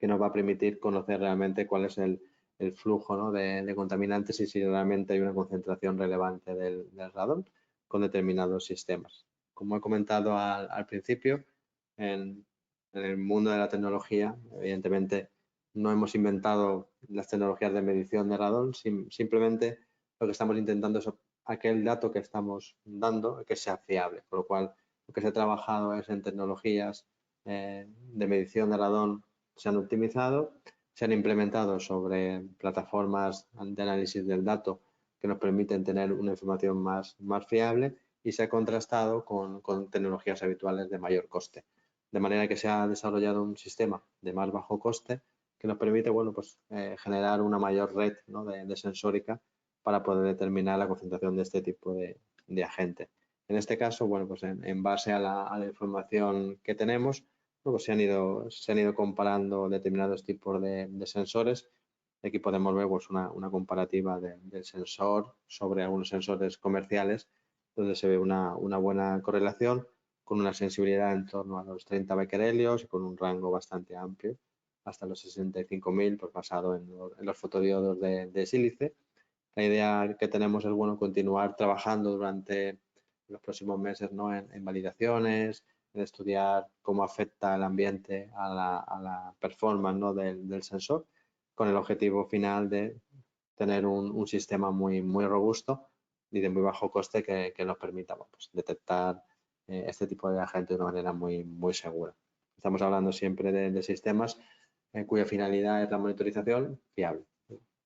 que nos va a permitir conocer realmente cuál es el flujo, ¿no? de contaminantes y si realmente hay una concentración relevante del radón con determinados sistemas. Como he comentado al principio, en el mundo de la tecnología, evidentemente no hemos inventado las tecnologías de medición de radón, simplemente lo que estamos intentando es aquel dato que estamos dando que sea fiable, con lo cual lo que se ha trabajado es en tecnologías de medición de radón se han optimizado, se han implementado sobre plataformas de análisis del dato que nos permiten tener una información más fiable y se ha contrastado con tecnologías habituales de mayor coste. De manera que se ha desarrollado un sistema de más bajo coste que nos permite, bueno, pues, generar una mayor red, ¿no? de sensórica para poder determinar la concentración de este tipo de agente. En este caso, bueno, pues en base a la información que tenemos, pues se han ido comparando determinados tipos de sensores. Aquí podemos ver pues, una comparativa del sensor sobre algunos sensores comerciales, donde se ve una buena correlación con una sensibilidad en torno a los 30 becquerelios y con un rango bastante amplio, hasta los 65.000, pues basado en los fotodiodos de sílice. La idea que tenemos es, bueno, continuar trabajando durante los próximos meses, ¿no? en validaciones, en estudiar cómo afecta el ambiente a la performance, ¿no? del sensor, con el objetivo final de tener un sistema muy robusto y de muy bajo coste que nos permita pues, detectar este tipo de agentes de una manera muy segura. Estamos hablando siempre de sistemas cuya finalidad es la monitorización fiable.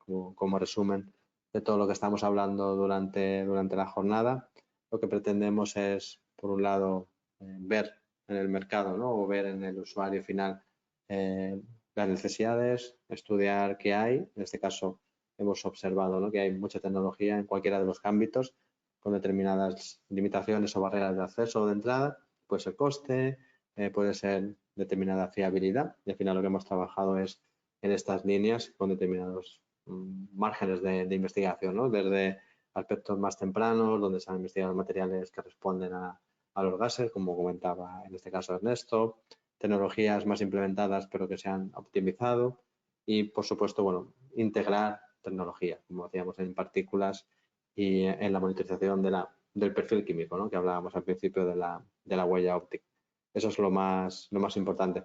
Como resumen de todo lo que estamos hablando durante la jornada, lo que pretendemos es, por un lado, ver en el mercado, ¿no? O ver en el usuario final las necesidades, estudiar qué hay. En este caso, hemos observado, ¿no? que hay mucha tecnología en cualquiera de los ámbitos con determinadas limitaciones o barreras de acceso o de entrada. Puede ser coste, puede ser determinada fiabilidad. Y al final lo que hemos trabajado es en estas líneas con determinados márgenes de investigación, ¿no? Desde aspectos más tempranos, donde se han investigado materiales que responden a los gases, como comentaba en este caso Ernesto, tecnologías más implementadas pero que se han optimizado y, por supuesto, bueno, integrar tecnología, como decíamos, en partículas y en la monitorización del perfil químico, ¿no? Que hablábamos al principio de la huella óptica. Eso es lo más importante.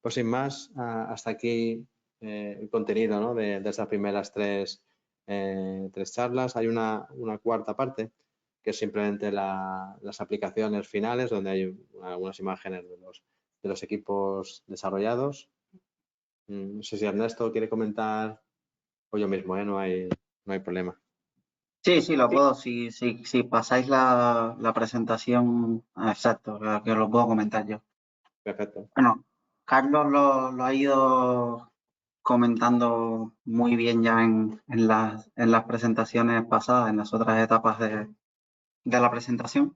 Pues sin más, hasta aquí el contenido, ¿no? de estas primeras tres charlas. Hay una cuarta parte que es simplemente las aplicaciones finales, donde hay algunas imágenes de los equipos desarrollados. No sé si Ernesto quiere comentar o yo mismo, no hay problema. Sí, lo puedo. Si pasáis la presentación, exacto, que lo puedo comentar yo. Perfecto. Bueno, Carlos lo ha ido comentando muy bien ya en las presentaciones pasadas, en las otras etapas de la presentación.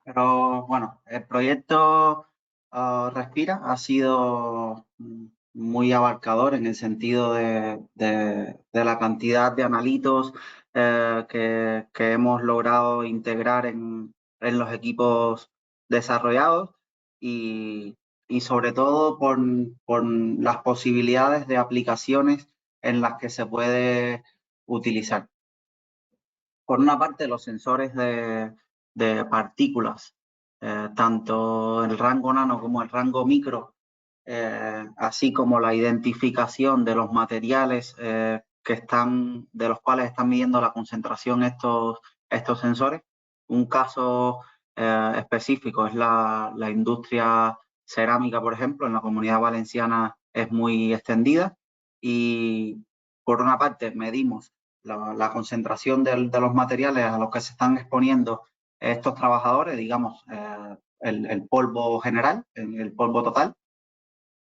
Pero bueno, el proyecto Respira ha sido muy abarcador en el sentido de la cantidad de analitos que hemos logrado integrar en los equipos desarrollados y sobre todo por las posibilidades de aplicaciones en las que se puede utilizar. Por una parte, los sensores de partículas, tanto el rango nano como el rango micro, así como la identificación de los materiales de los cuales están midiendo la concentración estos sensores. Un caso específico es la industria cerámica, por ejemplo, en la Comunidad Valenciana es muy extendida y por una parte medimos la concentración de los materiales a los que se están exponiendo estos trabajadores, digamos, el polvo general, el polvo total.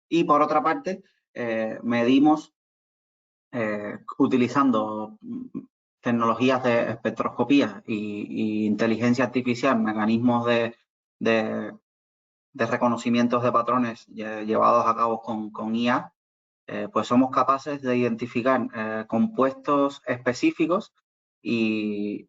Y por otra parte, medimos utilizando tecnologías de espectroscopía y inteligencia artificial, mecanismos de reconocimientos de patrones llevados a cabo con IA, pues somos capaces de identificar compuestos específicos y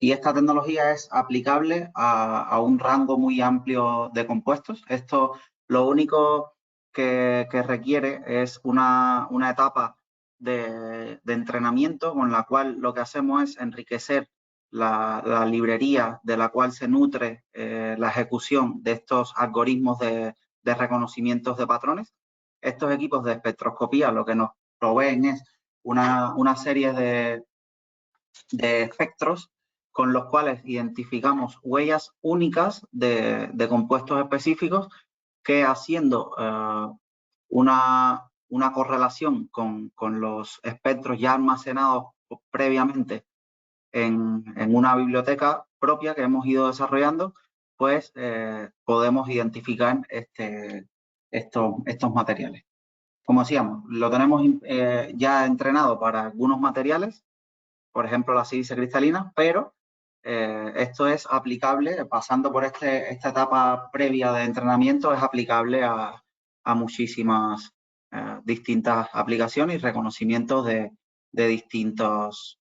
esta tecnología es aplicable a un rango muy amplio de compuestos. Esto lo único que requiere es una etapa de entrenamiento con la cual lo que hacemos es enriquecer la librería de la cual se nutre la ejecución de estos algoritmos de reconocimientos de patrones. Estos equipos de espectroscopía lo que nos proveen es una serie de espectros con los cuales identificamos huellas únicas de compuestos específicos que haciendo una correlación con los espectros ya almacenados previamente en una biblioteca propia que hemos ido desarrollando, pues podemos identificar estos materiales. Como decíamos, lo tenemos ya entrenado para algunos materiales, por ejemplo la sílice cristalina, pero esto es aplicable, pasando por esta etapa previa de entrenamiento, es aplicable a muchísimas distintas aplicaciones y reconocimientos de distintos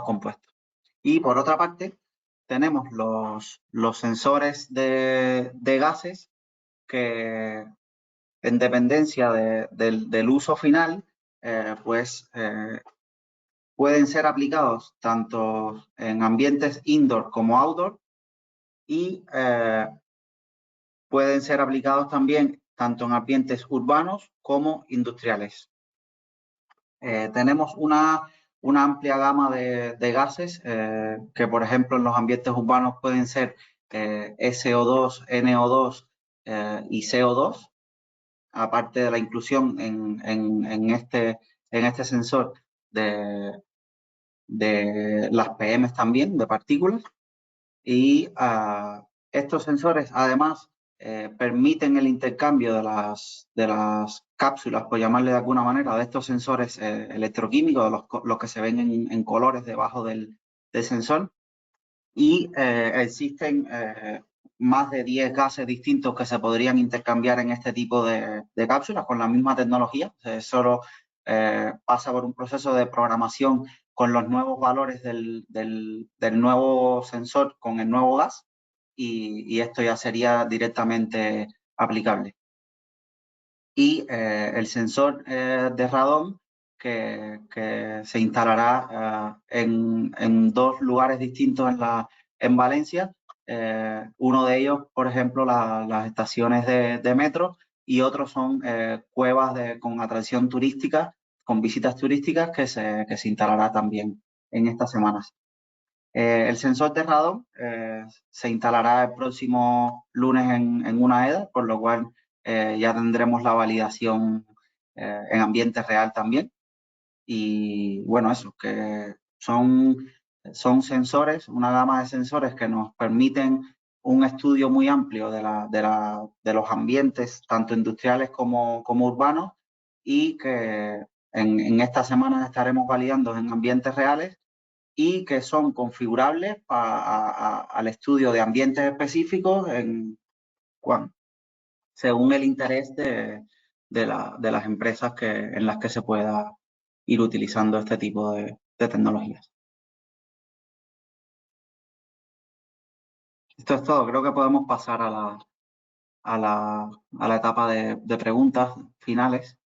compuestos. Y por otra parte, tenemos los sensores de gases que, en dependencia del uso final, pueden ser aplicados tanto en ambientes indoor como outdoor y pueden ser aplicados también tanto en ambientes urbanos como industriales. Tenemos una amplia gama de gases que, por ejemplo, en los ambientes urbanos pueden ser SO2, NO2 y CO2, aparte de la inclusión en este sensor de las PM también, de partículas. Y estos sensores, además, permiten el intercambio de las cápsulas, por llamarle de alguna manera, de estos sensores electroquímicos, los que se ven en colores debajo del sensor. Y existen más de 10 gases distintos que se podrían intercambiar en este tipo de cápsulas con la misma tecnología. Solo pasa por un proceso de programación con los nuevos valores del nuevo sensor con el nuevo gas y esto ya sería directamente aplicable. Y el sensor de radón que se instalará en 2 lugares distintos en Valencia. Uno de ellos, por ejemplo, las estaciones de metro y otros son cuevas con atracción turística, con visitas turísticas que se instalará también en estas semanas. El sensor de radón se instalará el próximo lunes en una EDA, por lo cual ya tendremos la validación en ambiente real también. Y bueno, eso, que son sensores, una gama de sensores que nos permiten un estudio muy amplio de los ambientes, tanto industriales como urbanos, y que en estas semanas estaremos validando en ambientes reales y que son configurables al estudio de ambientes específicos según el interés de las empresas en las que se pueda ir utilizando este tipo de tecnologías. Esto es todo. Creo que podemos pasar a la etapa de preguntas finales.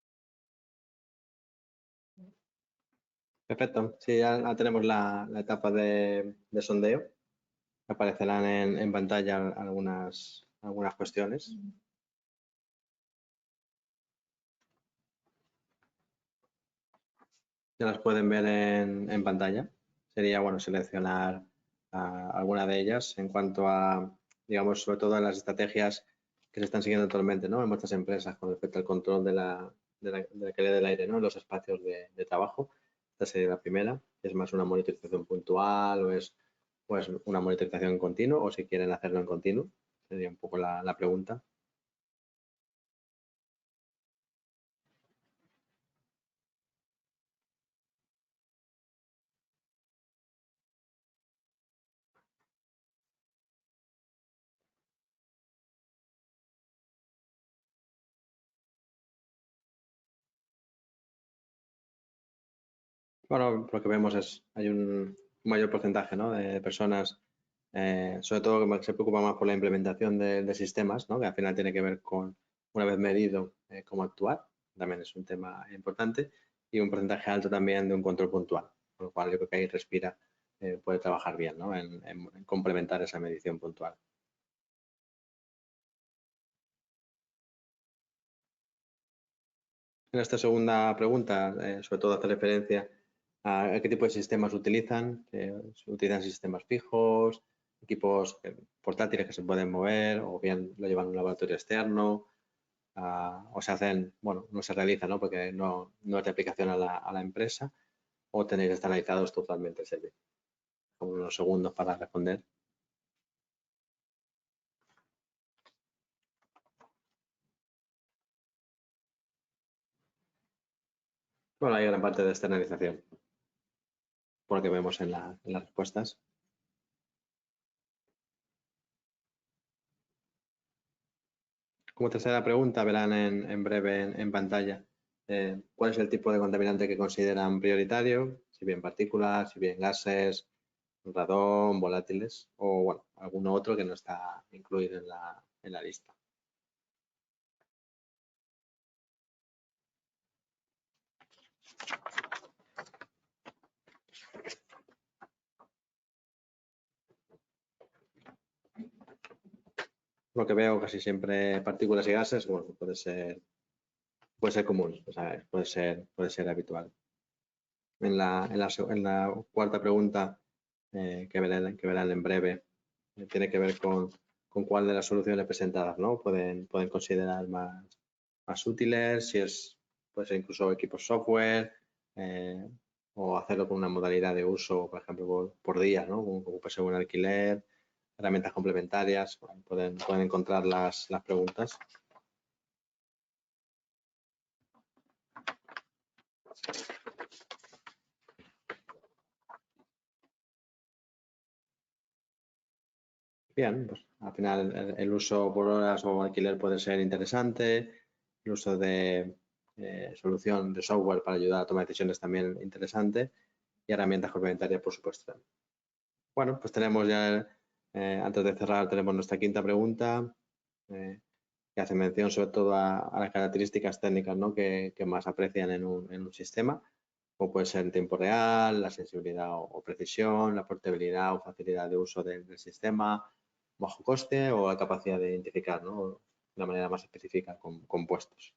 Perfecto. Sí, ya tenemos la etapa de sondeo. Aparecerán en pantalla algunas cuestiones. Ya las pueden ver en pantalla. Sería bueno seleccionar alguna de ellas en cuanto a, digamos, sobre todo en las estrategias que se están siguiendo actualmente, ¿no? En muchas empresas con respecto al control de la calidad del aire, ¿no? En los espacios de trabajo. Esta sería la primera. Es más una monitorización puntual o es una monitorización en continuo, o si quieren hacerlo en continuo. Sería un poco la pregunta. Bueno, lo que vemos hay un mayor porcentaje, ¿no? de personas, sobre todo que se preocupa más por la implementación de sistemas, ¿no? Que al final tiene que ver con, una vez medido, cómo actuar, también es un tema importante, y un porcentaje alto también de un control puntual, con lo cual yo creo que ahí Respira puede trabajar bien, ¿no? en complementar esa medición puntual. En esta segunda pregunta, sobre todo hace referencia a qué tipo de sistemas utilizan. Si utilizan sistemas fijos, equipos portátiles que se pueden mover, o bien lo llevan a un laboratorio externo, o se hacen, bueno, no se realiza, ¿no? Porque no es de aplicación a la empresa, o tenéis estandarizados totalmente el servicio. Como unos segundos para responder. Bueno, hay gran parte de externalización, por lo que vemos en las respuestas. Como tercera pregunta, verán en breve en pantalla cuál es el tipo de contaminante que consideran prioritario, si bien partículas, si bien gases, radón, volátiles o bueno, alguno otro que no está incluido en la lista. Lo que veo casi siempre partículas y gases, bueno, puede ser común, o sea, puede ser habitual. En la cuarta pregunta que verán en breve, tiene que ver con cuál de las soluciones presentadas, ¿no? Pueden considerar más útiles, puede ser incluso equipos software, o hacerlo con una modalidad de uso, por ejemplo, por día, ¿no? Como puede ser un alquiler, herramientas complementarias, pueden encontrar las preguntas. Bien, pues al final el uso por horas o alquiler puede ser interesante, el uso de solución de software para ayudar a tomar decisiones también interesante y herramientas complementarias, por supuesto. Bueno, pues tenemos ya, antes de cerrar, tenemos nuestra quinta pregunta, que hace mención sobre todo a las características técnicas, ¿no? que más aprecian en un sistema, como puede ser en tiempo real, la sensibilidad o precisión, la portabilidad o facilidad de uso del sistema, bajo coste o la capacidad de identificar, ¿no? de una manera más específica compuestos.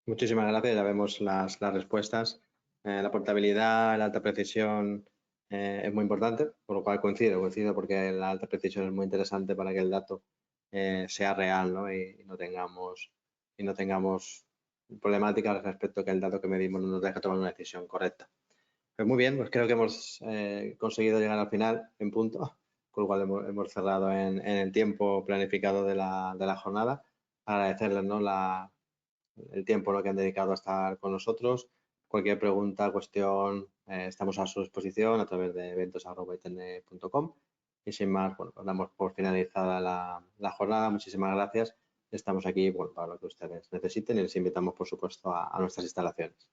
Muchísimas gracias, ya vemos las respuestas. La portabilidad, la alta precisión es muy importante, por lo cual coincido porque la alta precisión es muy interesante para que el dato sea real, ¿no? y no tengamos problemáticas respecto a que el dato que medimos no nos deja tomar una decisión correcta. Pues muy bien, pues creo que hemos conseguido llegar al final en punto. con lo cual hemos cerrado en el tiempo planificado de la jornada. Agradecerles, ¿no?, el tiempo, ¿no?, que han dedicado a estar con nosotros. Cualquier pregunta, cuestión, estamos a su disposición a través de eventos@itn.com. Y sin más, bueno, pues damos por finalizada la jornada. Muchísimas gracias. Estamos aquí, bueno, para lo que ustedes necesiten y les invitamos, por supuesto, a nuestras instalaciones.